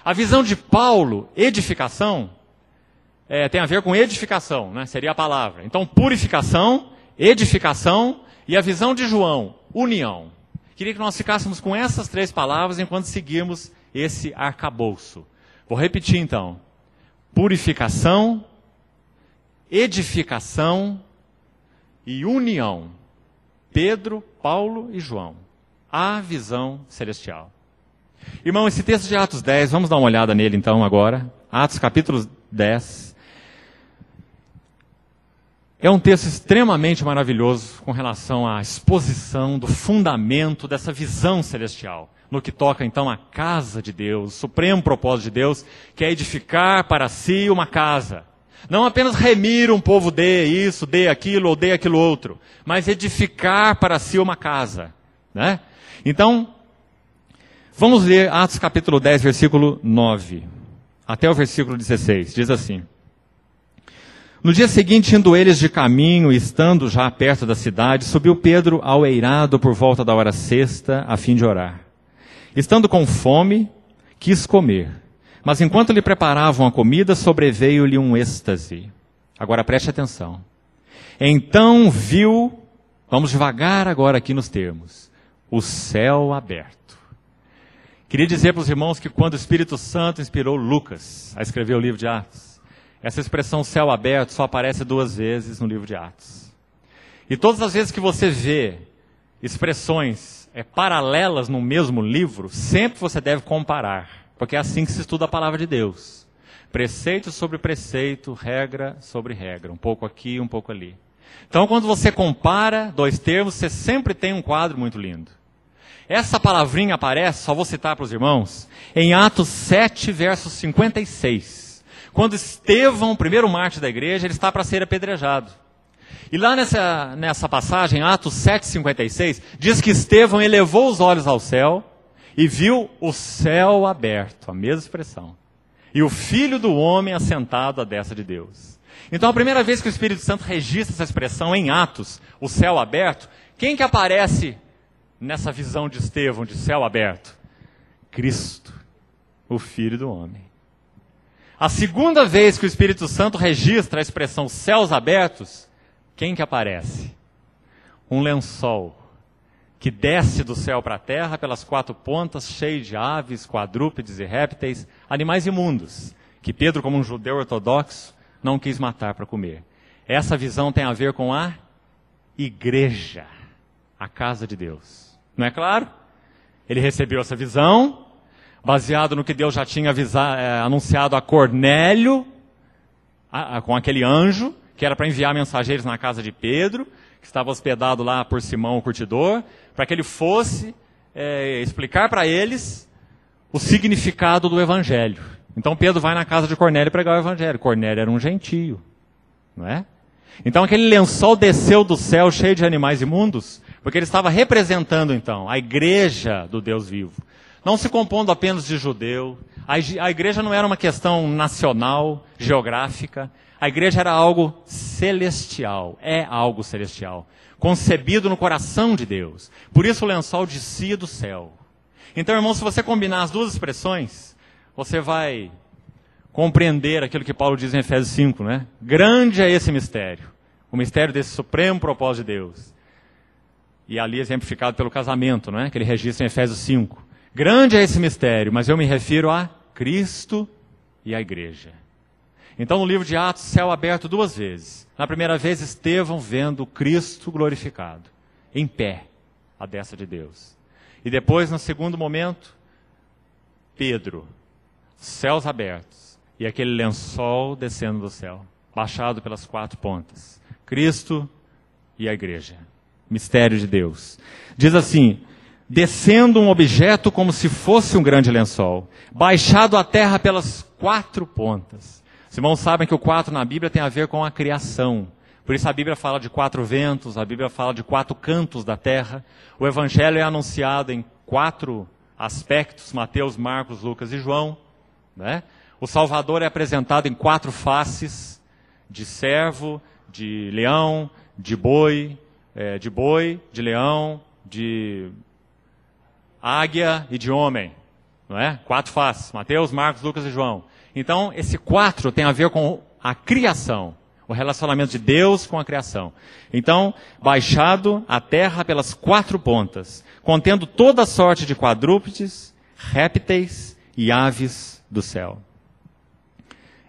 Speaker 1: A visão de Paulo, edificação, tem a ver com edificação, né? Seria a palavra. Então, purificação, edificação e a visão de João, união. Queria que nós ficássemos com essas três palavras enquanto seguirmos esse arcabouço. Vou repetir então. Purificação, edificação e união. Pedro, Paulo e João. A visão celestial. Irmão, esse texto de Atos 10, vamos dar uma olhada nele então agora. Atos capítulo 10. É um texto extremamente maravilhoso com relação à exposição do fundamento dessa visão celestial. No que toca então à casa de Deus, o supremo propósito de Deus, que é edificar para si uma casa. Não apenas remir um povo de isso, de aquilo ou de aquilo outro, mas edificar para si uma casa, né? Então, vamos ler Atos capítulo 10, versículo 9, até o versículo 16, diz assim. No dia seguinte, indo eles de caminho e estando já perto da cidade, subiu Pedro ao eirado por volta da hora sexta, a fim de orar. Estando com fome, quis comer, mas enquanto lhe preparavam a comida, sobreveio-lhe um êxtase. Agora preste atenção. Então viu, vamos devagar agora aqui nos termos, o céu aberto. Queria dizer para os irmãos que quando o Espírito Santo inspirou Lucas a escrever o livro de Atos, essa expressão céu aberto só aparece 2 vezes no livro de Atos. E todas as vezes que você vê expressões paralelas no mesmo livro, sempre você deve comparar, porque é assim que se estuda a palavra de Deus. Preceito sobre preceito, regra sobre regra, um pouco aqui, um pouco ali. Então, quando você compara 2 termos, você sempre tem um quadro muito lindo. Essa palavrinha aparece, só vou citar para os irmãos, em Atos 7, verso 56. Quando Estevão, o primeiro mártir da igreja, ele está para ser apedrejado. E lá nessa passagem, Atos 7,56, diz que Estevão elevou os olhos ao céu e viu o céu aberto, a mesma expressão. E o Filho do Homem assentado à destra de Deus. Então, a primeira vez que o Espírito Santo registra essa expressão em Atos, o céu aberto, quem que aparece nessa visão de Estevão, de céu aberto? Cristo, o Filho do Homem. A segunda vez que o Espírito Santo registra a expressão céus abertos, quem que aparece? Um lençol que desce do céu para a terra pelas 4 pontas, cheio de aves, quadrúpedes e répteis, animais imundos, que Pedro, como um judeu ortodoxo, não quis matar para comer. Essa visão tem a ver com a igreja, a casa de Deus. Não é claro? Ele recebeu essa visão, baseado no que Deus já tinha anunciado a Cornélio, com aquele anjo, que era para enviar mensageiros na casa de Pedro, que estava hospedado lá por Simão, o curtidor, para que ele fosse explicar para eles o significado do Evangelho. Então Pedro vai na casa de Cornélio pregar o evangelho. Cornélio era um gentio, não é? Então aquele lençol desceu do céu cheio de animais imundos, porque ele estava representando então a igreja do Deus vivo. Não se compondo apenas de judeu. A igreja não era uma questão nacional, geográfica. A igreja era algo celestial, é algo celestial, concebido no coração de Deus. Por isso o lençol descia do céu. Então, irmão, se você combinar as duas expressões, você vai compreender aquilo que Paulo diz em Efésios 5, né? Grande é esse mistério, o mistério desse supremo propósito de Deus. E ali exemplificado pelo casamento, não é? Que ele registra em Efésios 5. Grande é esse mistério, mas eu me refiro a Cristo e a igreja. Então, no livro de Atos, céu aberto duas vezes. Na primeira vez, Estevão vendo Cristo glorificado, em pé, à destra de Deus. E depois, no segundo momento, Pedro, céus abertos, e aquele lençol descendo do céu, baixado pelas quatro pontas. Cristo e a igreja. Mistério de Deus. Diz assim: descendo um objeto como se fosse um grande lençol, baixado à terra pelas quatro pontas. Os irmãos sabem que o 4 na Bíblia tem a ver com a criação. Por isso a Bíblia fala de 4 ventos, a Bíblia fala de 4 cantos da terra. O Evangelho é anunciado em 4 aspectos, Mateus, Marcos, Lucas e João, né? O Salvador é apresentado em 4 faces, de servo, de leão, de boi, de leão, de águia e de homem, não é? 4 faces, Mateus, Marcos, Lucas e João. Então, esse 4 tem a ver com a criação, o relacionamento de Deus com a criação. Então, baixado à terra pelas 4 pontas, contendo toda sorte de quadrúpedes, répteis e aves do céu.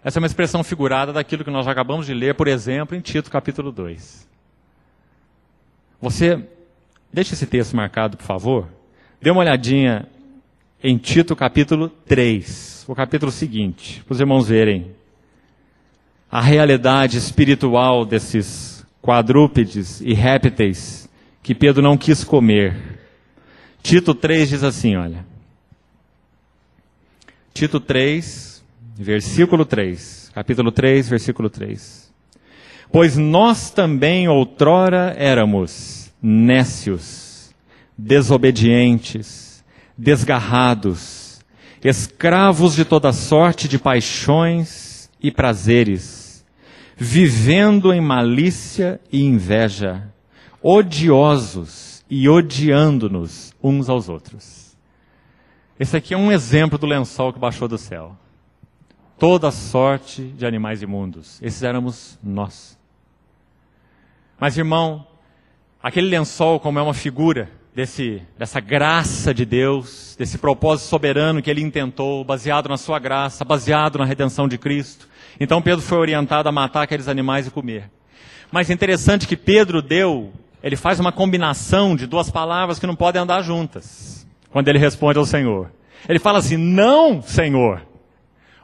Speaker 1: Essa é uma expressão figurada daquilo que nós já acabamos de ler, por exemplo, em Tito capítulo 2. Você, deixa esse texto marcado, por favor. Dê uma olhadinha em Tito capítulo 3, o capítulo seguinte, para os irmãos verem a realidade espiritual desses quadrúpedes e répteis que Pedro não quis comer. Tito 3 diz assim, olha. Tito 3, versículo 3. Capítulo 3, versículo 3. Pois nós também outrora éramos nécios, desobedientes, desgarrados, escravos de toda sorte de paixões e prazeres, vivendo em malícia e inveja, odiosos e odiando-nos uns aos outros. Esse aqui é um exemplo do lençol que baixou do céu. Toda sorte de animais imundos. Esses éramos nós. Mas, irmão, aquele lençol, como é uma figura dessa graça de Deus, desse propósito soberano que ele intentou, baseado na sua graça, baseado na redenção de Cristo. Então Pedro foi orientado a matar aqueles animais e comer. Mas é interessante que Pedro ele faz uma combinação de 2 palavras que não podem andar juntas, quando ele responde ao Senhor. Ele fala assim, não, Senhor.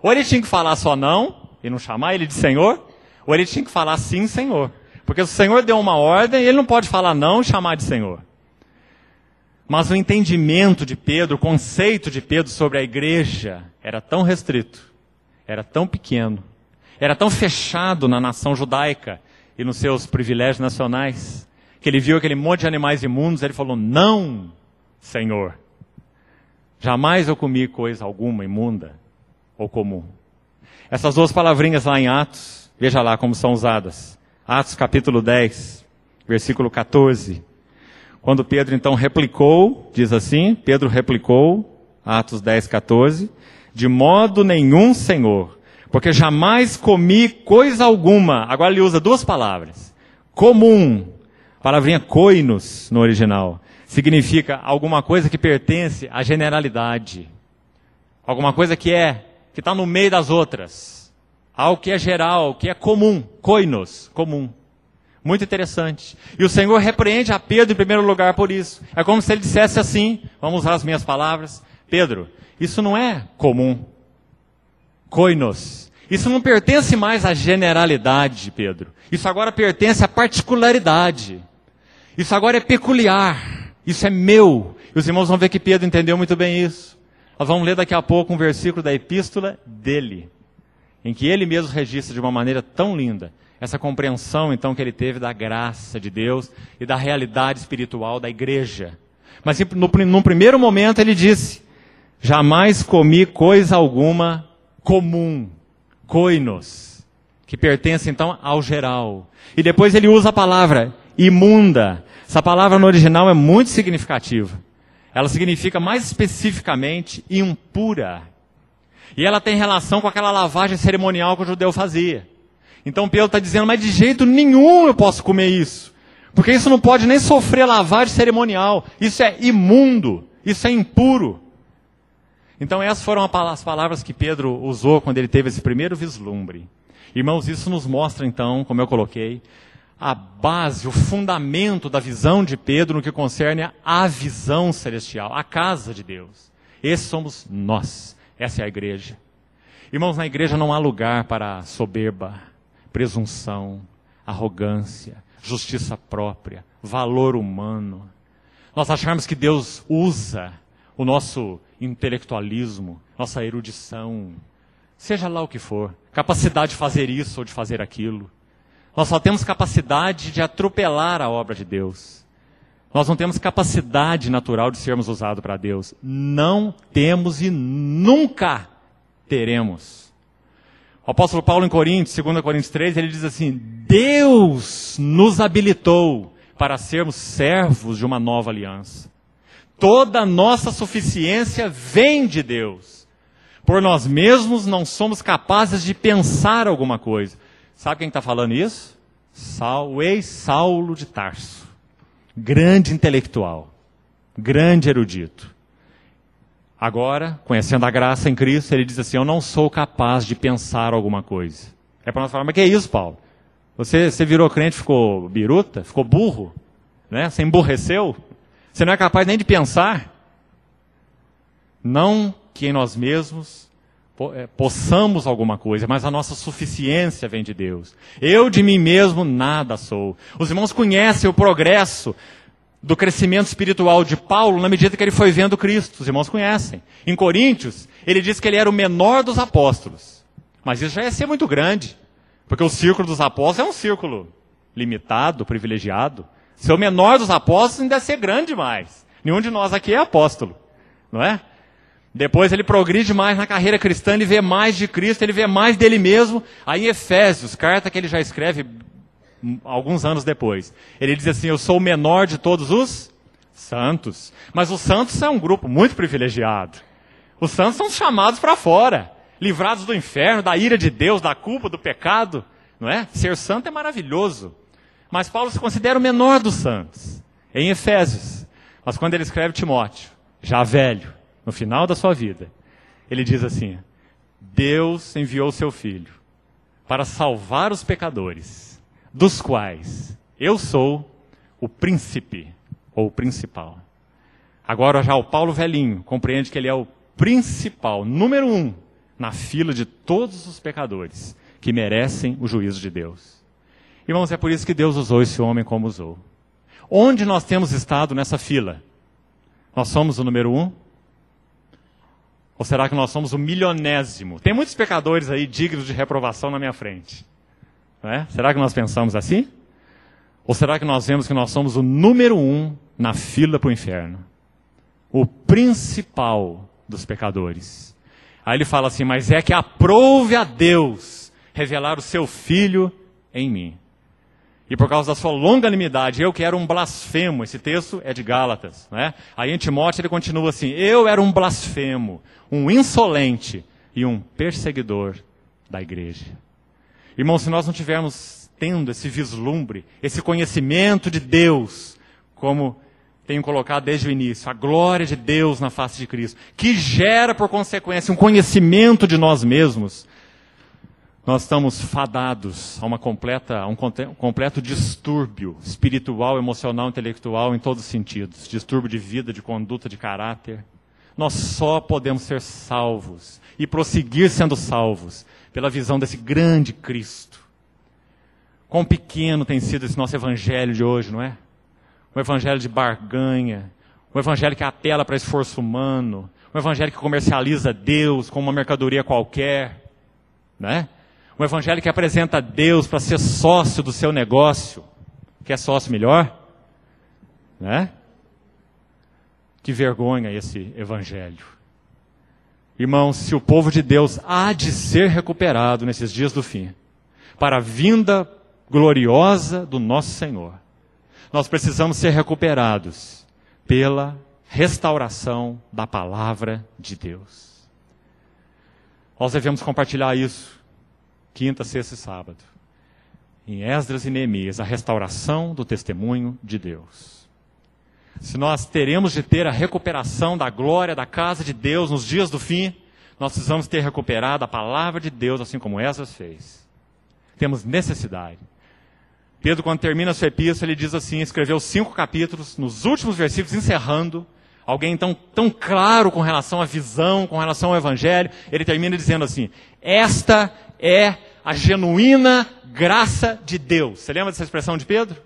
Speaker 1: Ou ele tinha que falar só não, e não chamar ele de Senhor, ou ele tinha que falar sim, Senhor. Porque o Senhor deu uma ordem, e ele não pode falar não e chamar de Senhor. Mas o entendimento de Pedro, o conceito de Pedro sobre a igreja era tão restrito, era tão pequeno, era tão fechado na nação judaica e nos seus privilégios nacionais, que ele viu aquele monte de animais imundos, ele falou, não, Senhor, jamais eu comi coisa alguma imunda ou comum. Essas 2 palavrinhas lá em Atos, veja lá como são usadas. Atos capítulo 10, versículo 14. Quando Pedro então replicou, diz assim, Pedro replicou, Atos 10, 14, de modo nenhum, Senhor, porque jamais comi coisa alguma. Agora ele usa 2 palavras. Comum, palavrinha koinos no original, significa alguma coisa que pertence à generalidade. Alguma coisa que está no meio das outras. Algo que é geral, que é comum, koinos, comum. Muito interessante. E o Senhor repreende a Pedro em primeiro lugar por isso. É como se ele dissesse assim, vamos usar as minhas palavras, Pedro, isso não é comum. Koinos. Isso não pertence mais à generalidade, Pedro. Isso agora pertence à particularidade. Isso agora é peculiar. Isso é meu. E os irmãos vão ver que Pedro entendeu muito bem isso. Nós vamos ler daqui a pouco um versículo da epístola dele, em que ele mesmo registra de uma maneira tão linda essa compreensão, então, que ele teve da graça de Deus e da realidade espiritual da igreja. Mas, num primeiro momento, ele disse: jamais comi coisa alguma comum, koinos, que pertence, então, ao geral. E depois ele usa a palavra imunda. Essa palavra no original é muito significativa. Ela significa, mais especificamente, impura. E ela tem relação com aquela lavagem cerimonial que o judeu fazia. Então Pedro está dizendo, mas de jeito nenhum eu posso comer isso. Porque isso não pode nem sofrer lavagem cerimonial. Isso é imundo, isso é impuro. Então essas foram as palavras que Pedro usou quando ele teve esse primeiro vislumbre. Irmãos, isso nos mostra então, como eu coloquei, a base, o fundamento da visão de Pedro no que concerne à visão celestial, a casa de Deus. Esses somos nós, essa é a igreja. Irmãos, na igreja não há lugar para soberba, presunção, arrogância, justiça própria, valor humano. Nós achamos que Deus usa o nosso intelectualismo, nossa erudição, seja lá o que for, capacidade de fazer isso ou de fazer aquilo. Nós só temos capacidade de atropelar a obra de Deus. Nós não temos capacidade natural de sermos usados para Deus. Não temos e nunca teremos. O apóstolo Paulo em Coríntios, 2 Coríntios 3, ele diz assim: Deus nos habilitou para sermos servos de uma nova aliança. Toda a nossa suficiência vem de Deus. Por nós mesmos não somos capazes de pensar alguma coisa. Sabe quem está falando isso? O ex-Saulo de Tarso. Grande intelectual. Grande erudito. Agora, conhecendo a graça em Cristo, ele diz assim: eu não sou capaz de pensar alguma coisa. É para nós falar, mas que é isso, Paulo? Você virou crente, ficou biruta? Ficou burro? Né? Você emburreceu? Você não é capaz nem de pensar? Não que em nós mesmos possamos alguma coisa, mas a nossa suficiência vem de Deus. Eu de mim mesmo nada sou. Os irmãos conhecem o progresso do crescimento espiritual de Paulo na medida que ele foi vendo Cristo. Os irmãos conhecem. Em Coríntios, ele diz que ele era o menor dos apóstolos. Mas isso já ia ser muito grande. Porque o círculo dos apóstolos é um círculo limitado, privilegiado. Ser o menor dos apóstolos ainda deve ser grande demais. Nenhum de nós aqui é apóstolo, não é? Depois ele progride mais na carreira cristã, ele vê mais de Cristo, ele vê mais dele mesmo. Aí em Efésios, carta que ele já escreve alguns anos depois, ele diz assim: eu sou o menor de todos os santos. Mas os santos é um grupo muito privilegiado. Os santos são chamados para fora, livrados do inferno, da ira de Deus, da culpa, do pecado, não é? Ser santo é maravilhoso. Mas Paulo se considera o menor dos santos, em Efésios. Mas quando ele escreve Timóteo, já velho, no final da sua vida, ele diz assim: Deus enviou o seu Filho para salvar os pecadores, dos quais eu sou o príncipe, ou o principal. Agora já o Paulo velhinho compreende que ele é o principal, número 1, na fila de todos os pecadores que merecem o juízo de Deus. Irmãos, é por isso que Deus usou esse homem como usou. Onde nós temos estado nessa fila? Nós somos o número 1? Ou será que nós somos o milionésimo? Tem muitos pecadores aí dignos de reprovação na minha frente. Não é? Será que nós pensamos assim? Ou será que nós vemos que nós somos o número 1 na fila para o inferno? O principal dos pecadores. Aí ele fala assim: mas é que aprouve a Deus revelar o seu Filho em mim. E por causa da sua longanimidade, eu que era um blasfemo. Esse texto é de Gálatas, não é? Aí em Timóteo ele continua assim: eu era um blasfemo, um insolente e um perseguidor da igreja. Irmãos, se nós não tivermos tendo esse vislumbre, esse conhecimento de Deus, como tenho colocado desde o início, a glória de Deus na face de Cristo, que gera por consequência um conhecimento de nós mesmos, nós estamos fadados a um completo distúrbio espiritual, emocional, intelectual, em todos os sentidos. Distúrbio de vida, de conduta, de caráter. Nós só podemos ser salvos e prosseguir sendo salvos pela visão desse grande Cristo. Quão pequeno tem sido esse nosso evangelho de hoje, não é? Um evangelho de barganha, um evangelho que apela para esforço humano, um Um evangelho que comercializa Deus como uma mercadoria qualquer, né? Um evangelho que apresenta Deus para ser sócio do seu negócio. Quer sócio melhor? Né? Que vergonha esse evangelho. Irmãos, se o povo de Deus há de ser recuperado nesses dias do fim, para a vinda gloriosa do nosso Senhor, nós precisamos ser recuperados pela restauração da palavra de Deus. Nós devemos compartilhar isso, quinta, sexta e sábado, em Esdras e Neemias, a restauração do testemunho de Deus. Se nós teremos de ter a recuperação da glória da casa de Deus nos dias do fim, nós precisamos ter recuperado a palavra de Deus, assim como Esdras fez. Temos necessidade. Pedro, quando termina a sua epístola, ele diz assim, escreveu 5 capítulos, nos últimos versículos, encerrando, alguém então tão claro com relação à visão, com relação ao evangelho, ele termina dizendo assim, esta é a genuína graça de Deus. Você lembra dessa expressão de Pedro?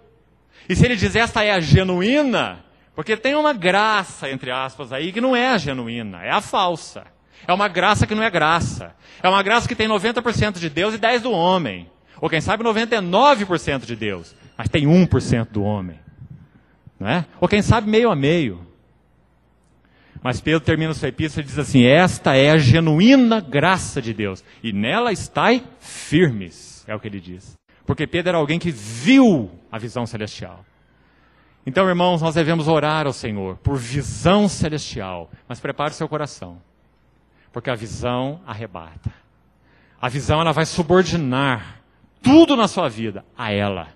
Speaker 1: E se ele diz esta é a genuína, porque tem uma graça, entre aspas, aí que não é a genuína, é a falsa. É uma graça que não é graça. É uma graça que tem 90% de Deus e 10% do homem. Ou quem sabe 99% de Deus, mas tem 1% do homem. Não é? Ou quem sabe meio a meio. Mas Pedro termina sua epístola e diz assim, esta é a genuína graça de Deus. E nela estai firmes, é o que ele diz. Porque Pedro era alguém que viu a visão celestial. Então, irmãos, nós devemos orar ao Senhor por visão celestial. Mas prepare o seu coração. Porque a visão arrebata. A visão ela vai subordinar tudo na sua vida a ela.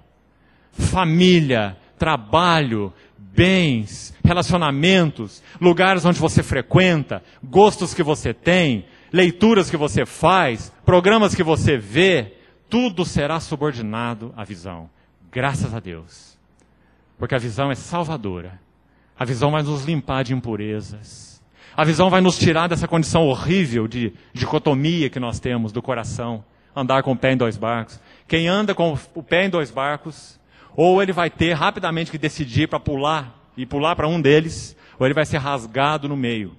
Speaker 1: Família, trabalho, bens, relacionamentos, lugares onde você frequenta, gostos que você tem, leituras que você faz, programas que você vê, tudo será subordinado à visão. Graças a Deus. Porque a visão é salvadora. A visão vai nos limpar de impurezas. A visão vai nos tirar dessa condição horrível de dicotomia que nós temos do coração. Andar com o pé em 2 barcos. Quem anda com o pé em 2 barcos, ou ele vai ter rapidamente que decidir para pular, e pular para um deles, ou ele vai ser rasgado no meio.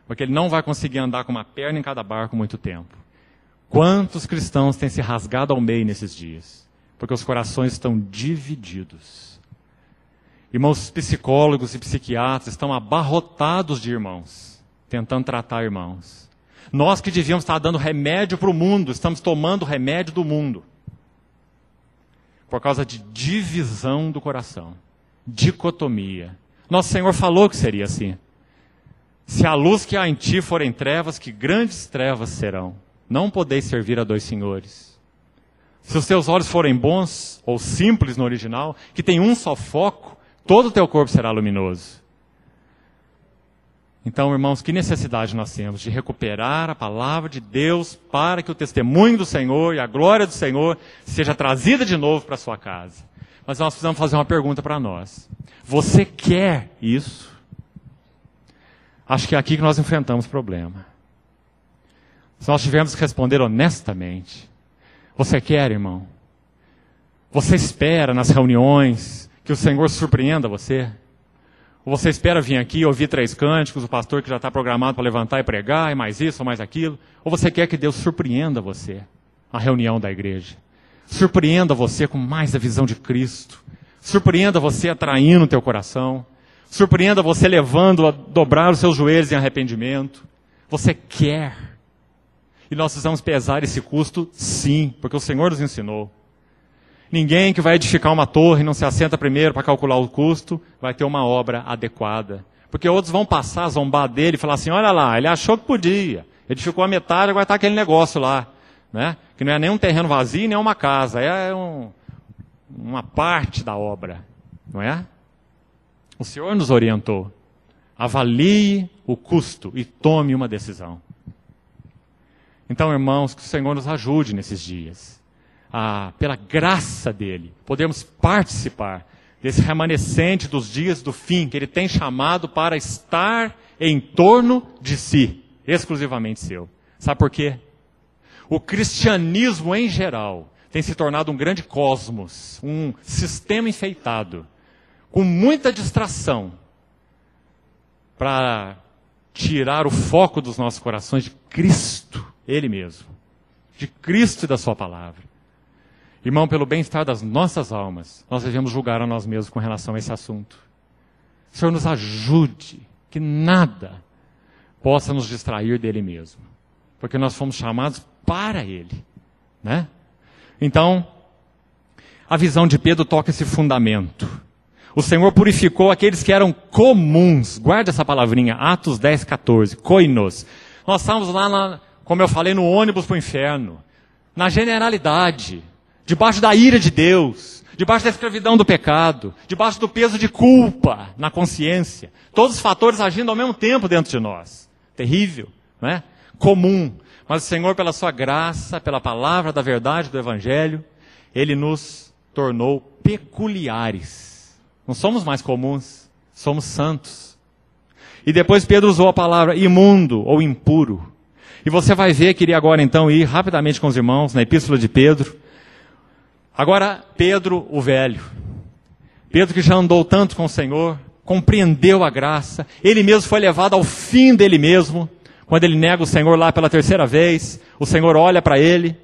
Speaker 1: Porque ele não vai conseguir andar com uma perna em cada barco muito tempo. Quantos cristãos têm se rasgado ao meio nesses dias? Porque os corações estão divididos. Irmãos psicólogos e psiquiatras estão abarrotados de irmãos, tentando tratar irmãos. Nós que devíamos estar dando remédio para o mundo, estamos tomando remédio do mundo. Por causa de divisão do coração. Dicotomia. Nosso Senhor falou que seria assim. Se a luz que há em ti forem trevas, que grandes trevas serão. Não podeis servir a 2 senhores. Se os teus olhos forem bons, ou simples no original, que tem um só foco, todo o teu corpo será luminoso. Então, irmãos, que necessidade nós temos de recuperar a palavra de Deus para que o testemunho do Senhor e a glória do Senhor seja trazida de novo para a sua casa. Mas nós precisamos fazer uma pergunta para nós. Você quer isso? Acho que é aqui que nós enfrentamos o problema. Se nós tivermos que responder honestamente, você quer, irmão? Você espera nas reuniões que o Senhor surpreenda você? Ou você espera vir aqui ouvir 3 cânticos, o pastor que já está programado para levantar e pregar, e mais isso ou mais aquilo? Ou você quer que Deus surpreenda você, a reunião da igreja? Surpreenda você com mais a visão de Cristo. Surpreenda você atraindo o teu coração. Surpreenda você levando a dobrar os seus joelhos em arrependimento. Você quer. E nós precisamos pesar esse custo, sim, porque o Senhor nos ensinou. Ninguém que vai edificar uma torre não se assenta primeiro para calcular o custo, vai ter uma obra adequada. Porque outros vão passar, zombar dele e falar assim, olha lá, ele achou que podia. Edificou a metade, agora está aquele negócio lá. Né? Que não é nem um terreno vazio, nem uma casa. É uma parte da obra. Não é? O Senhor nos orientou. Avalie o custo e tome uma decisão. Então, irmãos, que o Senhor nos ajude nesses dias. Pela graça dele, podemos participar desse remanescente dos dias do fim, que ele tem chamado para estar em torno de si, exclusivamente seu. Sabe por quê? O cristianismo em geral tem se tornado um grande cosmos, um sistema enfeitado, com muita distração, para tirar o foco dos nossos corações de Cristo, Ele mesmo. De Cristo e da sua palavra. Irmão, pelo bem-estar das nossas almas, nós devemos julgar a nós mesmos com relação a esse assunto. O Senhor nos ajude, que nada possa nos distrair dele mesmo. Porque nós fomos chamados para ele, né? Então, a visão de Pedro toca esse fundamento. O Senhor purificou aqueles que eram comuns. Guarda essa palavrinha, Atos 10, 14, koinos. Nós estávamos lá, como eu falei, no ônibus para o inferno. Na generalidade, debaixo da ira de Deus, debaixo da escravidão do pecado, debaixo do peso de culpa na consciência. Todos os fatores agindo ao mesmo tempo dentro de nós. Terrível, não é? Comum. Mas o Senhor, pela sua graça, pela palavra da verdade do Evangelho, Ele nos tornou peculiares. Não somos mais comuns, somos santos. E depois Pedro usou a palavra imundo ou impuro. E você vai ver, queria agora então ir rapidamente com os irmãos, na epístola de Pedro. Agora, Pedro o velho. Pedro que já andou tanto com o Senhor, compreendeu a graça, ele mesmo foi levado ao fim dele mesmo. Quando ele nega o Senhor lá pela terceira vez, o Senhor olha para ele.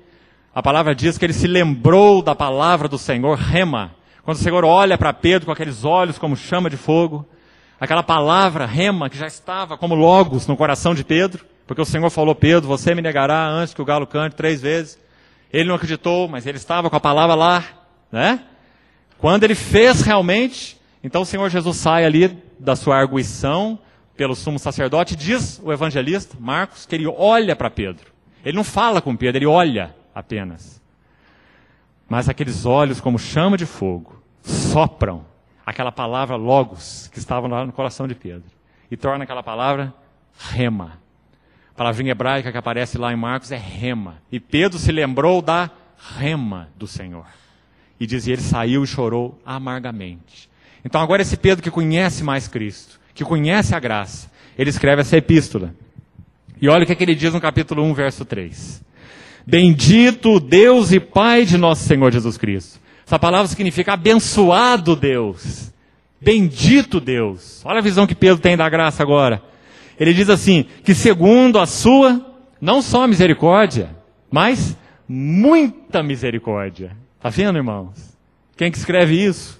Speaker 1: A palavra diz que ele se lembrou da palavra do Senhor, rema. Quando o Senhor olha para Pedro com aqueles olhos como chama de fogo, aquela palavra, rema, que já estava como logos no coração de Pedro, porque o Senhor falou, Pedro, você me negará antes que o galo cante 3 vezes. Ele não acreditou, mas ele estava com a palavra lá, né? Quando ele fez realmente, então o Senhor Jesus sai ali da sua arguição pelo sumo sacerdote, diz o evangelista, Marcos, que ele olha para Pedro. Ele não fala com Pedro, ele olha apenas. Mas aqueles olhos como chama de fogo, sopram aquela palavra logos que estava lá no coração de Pedro. E torna aquela palavra rema. A palavrinha hebraica que aparece lá em Marcos é rema. E Pedro se lembrou da rema do Senhor. E dizia, ele saiu e chorou amargamente. Então agora esse Pedro que conhece mais Cristo, que conhece a graça, ele escreve essa epístola. E olha o que ele diz no capítulo 1, verso 3. Bendito Deus e Pai de nosso Senhor Jesus Cristo. Essa palavra significa abençoado Deus. Bendito Deus. Olha a visão que Pedro tem da graça agora. Ele diz assim, que segundo a sua, não só misericórdia, mas muita misericórdia. Está vendo, irmãos? Quem que escreve isso?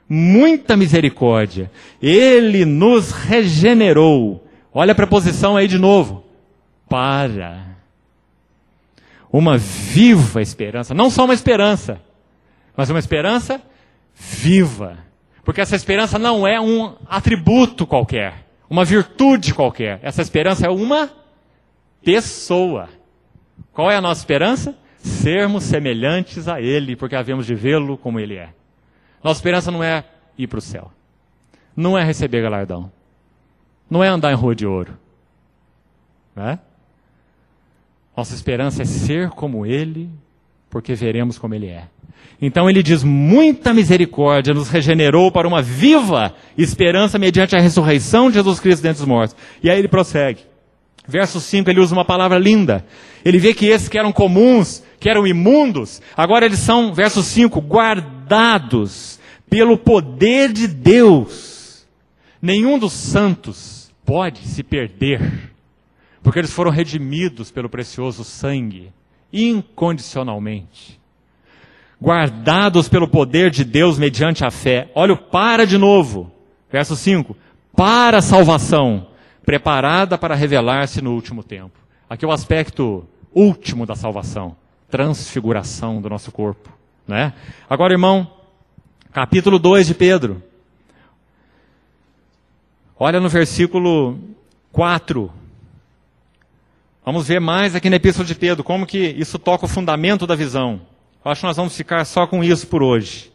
Speaker 1: Muita misericórdia. Ele nos regenerou. Olha a preposição aí de novo. Para uma viva esperança. Não só uma esperança, mas uma esperança viva. Porque essa esperança não é um atributo qualquer, uma virtude qualquer. Essa esperança é uma pessoa. Qual é a nossa esperança? Sermos semelhantes a Ele, porque havemos de vê-lo como Ele é. Nossa esperança não é ir para o céu. Não é receber galardão. Não é andar em rua de ouro. Né? Nossa esperança é ser como Ele, porque veremos como Ele é. Então ele diz, muita misericórdia nos regenerou para uma viva esperança mediante a ressurreição de Jesus Cristo dentre os mortos. E aí ele prossegue. Verso 5, ele usa uma palavra linda. Ele vê que esses que eram comuns, que eram imundos, agora eles são, verso 5, guardados pelo poder de Deus. Nenhum dos santos pode se perder, porque eles foram redimidos pelo precioso sangue, incondicionalmente. Guardados pelo poder de Deus mediante a fé. Olha o para de novo. Verso 5. Para a salvação, preparada para revelar-se no último tempo. Aqui é o aspecto último da salvação. Transfiguração do nosso corpo. Né? Agora, irmão, capítulo 2 de Pedro. Olha no versículo 4. Vamos ver mais aqui na epístola de Pedro, como que isso toca o fundamento da visão. Eu acho que nós vamos ficar só com isso por hoje.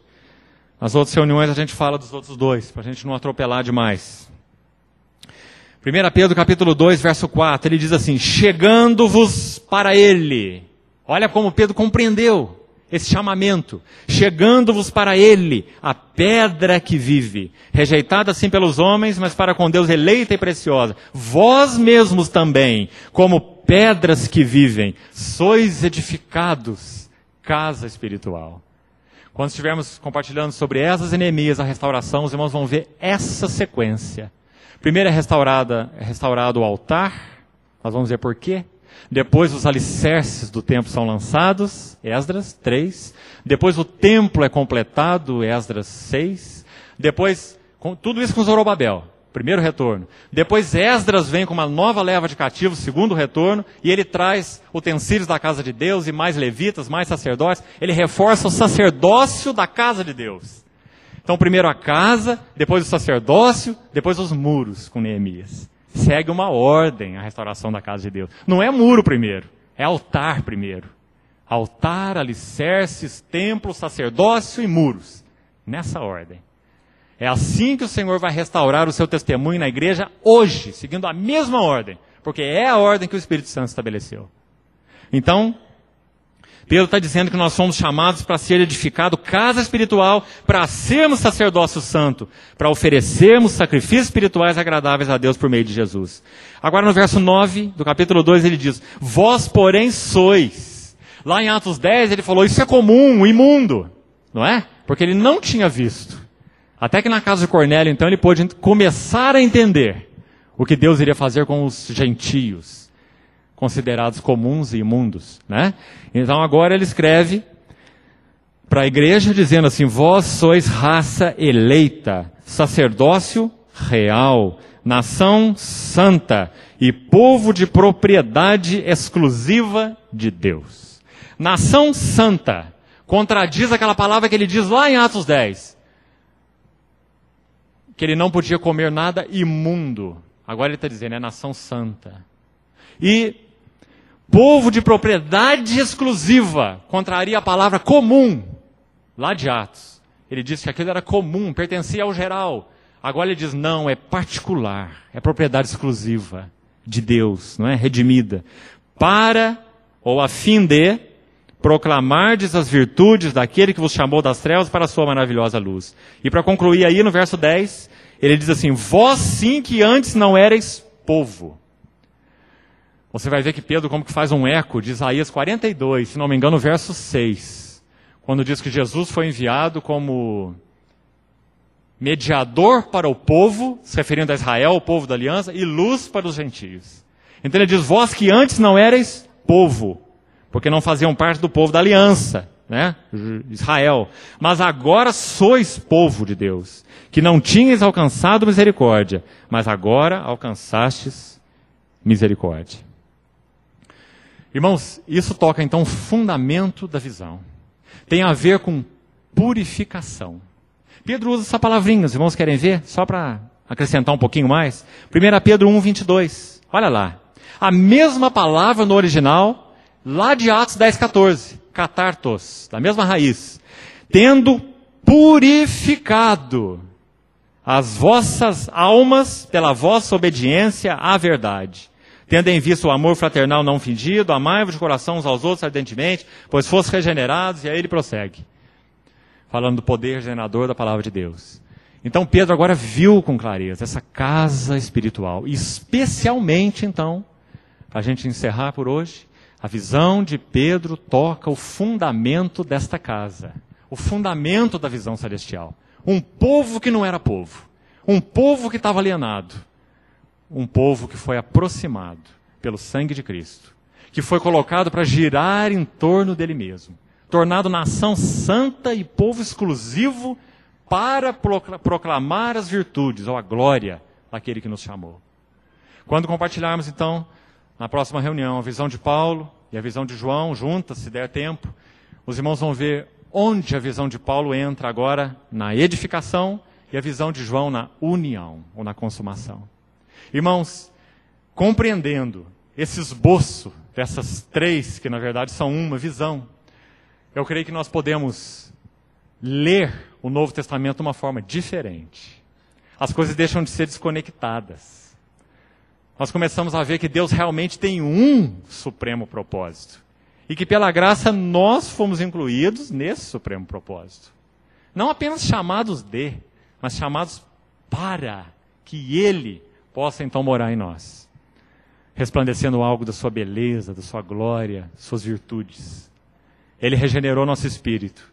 Speaker 1: Nas outras reuniões a gente fala dos outros dois, para a gente não atropelar demais. 1 Pedro capítulo 2, verso 4, ele diz assim, chegando-vos para Ele. Olha como Pedro compreendeu esse chamamento. Chegando-vos para Ele, a pedra que vive, rejeitada assim pelos homens, mas para com Deus eleita e preciosa. Vós mesmos também, como pedras que vivem, sois edificados, casa espiritual. Quando estivermos compartilhando sobre Esdras e Neemias, a restauração, os irmãos vão ver essa sequência. Primeiro é restaurado o altar, nós vamos ver por quê. Depois os alicerces do templo são lançados, Esdras 3. Depois o templo é completado, Esdras 6. Depois, tudo isso com Zorobabel, primeiro retorno. Depois Esdras vem com uma nova leva de cativos, segundo retorno, e ele traz utensílios da casa de Deus e mais levitas, mais sacerdotes. Ele reforça o sacerdócio da casa de Deus. Então primeiro a casa, depois o sacerdócio, depois os muros com Neemias. Segue uma ordem a restauração da casa de Deus. Não é muro primeiro, é altar primeiro. Altar, alicerces, templo, sacerdócio e muros. Nessa ordem. É assim que o Senhor vai restaurar o seu testemunho na igreja hoje, seguindo a mesma ordem. Porque é a ordem que o Espírito Santo estabeleceu. Então, Pedro está dizendo que nós somos chamados para ser edificado casa espiritual, para sermos sacerdócio santo, para oferecermos sacrifícios espirituais agradáveis a Deus por meio de Jesus. Agora no verso 9 do capítulo 2 ele diz, vós porém sois. Lá em Atos 10 ele falou, isso é comum, imundo, não é? Porque ele não tinha visto. Até que na casa de Cornélio então ele pôde começar a entender o que Deus iria fazer com os gentios, considerados comuns e imundos, né? Então agora ele escreve para a igreja dizendo assim, vós sois raça eleita, sacerdócio real, nação santa e povo de propriedade exclusiva de Deus. Nação santa contradiz aquela palavra que ele diz lá em Atos 10, que ele não podia comer nada imundo. Agora ele está dizendo, é nação santa. E povo de propriedade exclusiva, contraria a palavra comum, lá de Atos. Ele disse que aquilo era comum, pertencia ao geral. Agora ele diz, não, é particular, é propriedade exclusiva de Deus, não é? Redimida. Para, ou a fim de, proclamardes as virtudes daquele que vos chamou das trevas para a sua maravilhosa luz. E para concluir aí, no verso 10, ele diz assim, vós sim que antes não erais povo. Você vai ver que Pedro como que faz um eco de Isaías 42, se não me engano, verso 6. Quando diz que Jesus foi enviado como mediador para o povo, se referindo a Israel, o povo da aliança, e luz para os gentios. Então ele diz, vós que antes não erais povo, porque não faziam parte do povo da aliança, né? Israel. Mas agora sois povo de Deus, que não tinhais alcançado misericórdia, mas agora alcançastes misericórdia. Irmãos, isso toca então o fundamento da visão. Tem a ver com purificação. Pedro usa essa palavrinha, os irmãos querem ver? Só para acrescentar um pouquinho mais. 1 Pedro 1:22. Olha lá. A mesma palavra no original, lá de Atos 10:14. Catartos, da mesma raiz. Tendo purificado as vossas almas pela vossa obediência à verdade. Tendo em vista o amor fraternal não fingido, amai-vos de coração uns aos outros ardentemente, pois fostes regenerados, e aí ele prossegue, falando do poder regenerador da palavra de Deus. Então Pedro agora viu com clareza essa casa espiritual, especialmente então, para a gente encerrar por hoje, a visão de Pedro toca o fundamento desta casa, o fundamento da visão celestial. Um povo que não era povo, um povo que estava alienado, um povo que foi aproximado pelo sangue de Cristo, que foi colocado para girar em torno dele mesmo, tornado nação santa e povo exclusivo para proclamar as virtudes ou a glória daquele que nos chamou. Quando compartilharmos então, na próxima reunião, a visão de Paulo e a visão de João, juntas, se der tempo, os irmãos vão ver onde a visão de Paulo entra agora na edificação e a visão de João na união ou na consumação. Irmãos, compreendendo esse esboço dessas três, que na verdade são uma visão, eu creio que nós podemos ler o Novo Testamento de uma forma diferente. As coisas deixam de ser desconectadas. Nós começamos a ver que Deus realmente tem um supremo propósito. E que pela graça nós fomos incluídos nesse supremo propósito. Não apenas chamados de, mas chamados para que Ele possa então morar em nós, resplandecendo algo da sua beleza, da sua glória, suas virtudes. Ele regenerou nosso espírito.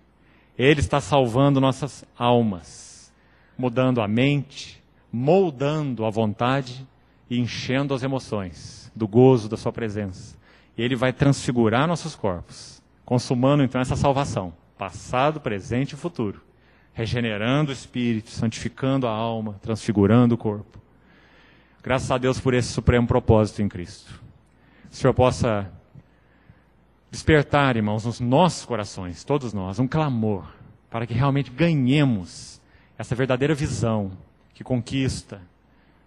Speaker 1: Ele está salvando nossas almas, mudando a mente, moldando a vontade e enchendo as emoções do gozo da sua presença. E Ele vai transfigurar nossos corpos, consumando então essa salvação, passado, presente e futuro, regenerando o espírito, santificando a alma, transfigurando o corpo. Graças a Deus por esse supremo propósito em Cristo. O Senhor possa despertar, irmãos, nos nossos corações, todos nós, um clamor para que realmente ganhemos essa verdadeira visão que conquista,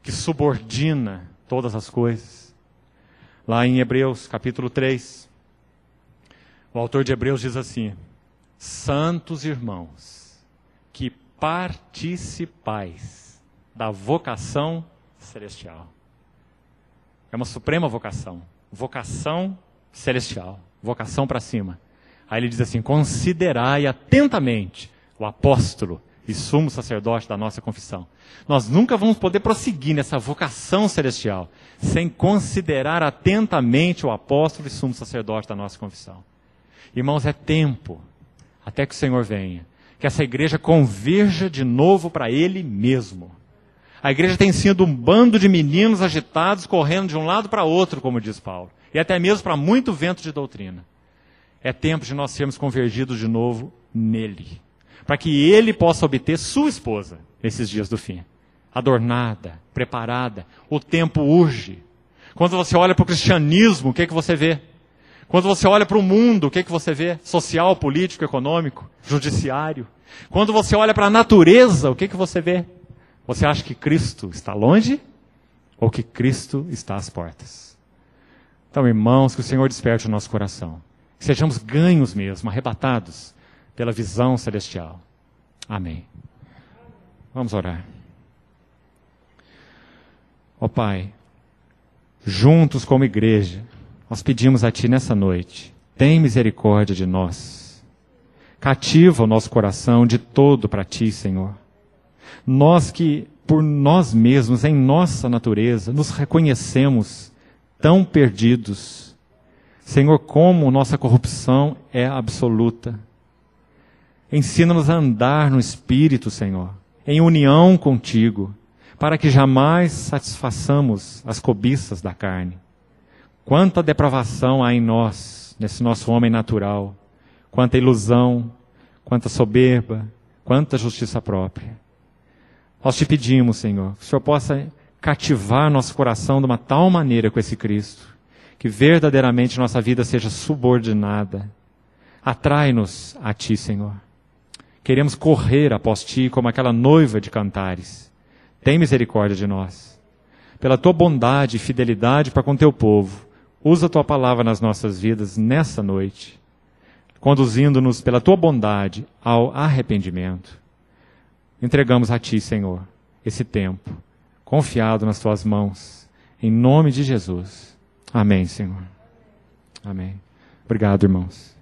Speaker 1: que subordina todas as coisas. Lá em Hebreus, capítulo 3, o autor de Hebreus diz assim: santos irmãos, que participais da vocação celestial. É uma suprema vocação, vocação celestial, vocação para cima. Aí ele diz assim: considerai atentamente o apóstolo e sumo sacerdote da nossa confissão. Nós nunca vamos poder prosseguir nessa vocação celestial sem considerar atentamente o apóstolo e sumo sacerdote da nossa confissão. Irmãos, é tempo, até que o Senhor venha, que essa igreja converja de novo para Ele mesmo. A igreja tem sido um bando de meninos agitados, correndo de um lado para outro, como diz Paulo, e até mesmo para muito vento de doutrina. É tempo de nós sermos convergidos de novo nele, para que ele possa obter sua esposa nesses dias do fim, adornada, preparada. O tempo urge. Quando você olha para o cristianismo, o que é que você vê? Quando você olha para o mundo, o que é que você vê? Social, político, econômico, judiciário. Quando você olha para a natureza, o que é que você vê? Você acha que Cristo está longe ou que Cristo está às portas? Então, irmãos, que o Senhor desperte o nosso coração. Que sejamos ganhos mesmo, arrebatados pela visão celestial. Amém. Vamos orar. Ó Pai, juntos como igreja, nós pedimos a Ti nessa noite, tem misericórdia de nós. Cativa o nosso coração de todo para Ti, Senhor. Nós que, por nós mesmos, em nossa natureza, nos reconhecemos tão perdidos. Senhor, como nossa corrupção é absoluta. Ensina-nos a andar no Espírito, Senhor, em união contigo, para que jamais satisfaçamos as cobiças da carne. Quanta depravação há em nós, nesse nosso homem natural, quanta ilusão, quanta soberba, quanta justiça própria. Nós te pedimos, Senhor, que o Senhor possa cativar nosso coração de uma tal maneira com esse Cristo, que verdadeiramente nossa vida seja subordinada. Atrai-nos a Ti, Senhor. Queremos correr após Ti como aquela noiva de Cantares. Tem misericórdia de nós. Pela Tua bondade e fidelidade para com Teu povo, usa a Tua palavra nas nossas vidas nessa noite, conduzindo-nos pela Tua bondade ao arrependimento. Entregamos a Ti, Senhor, esse tempo, confiado nas Tuas mãos, em nome de Jesus. Amém, Senhor. Amém. Obrigado, irmãos.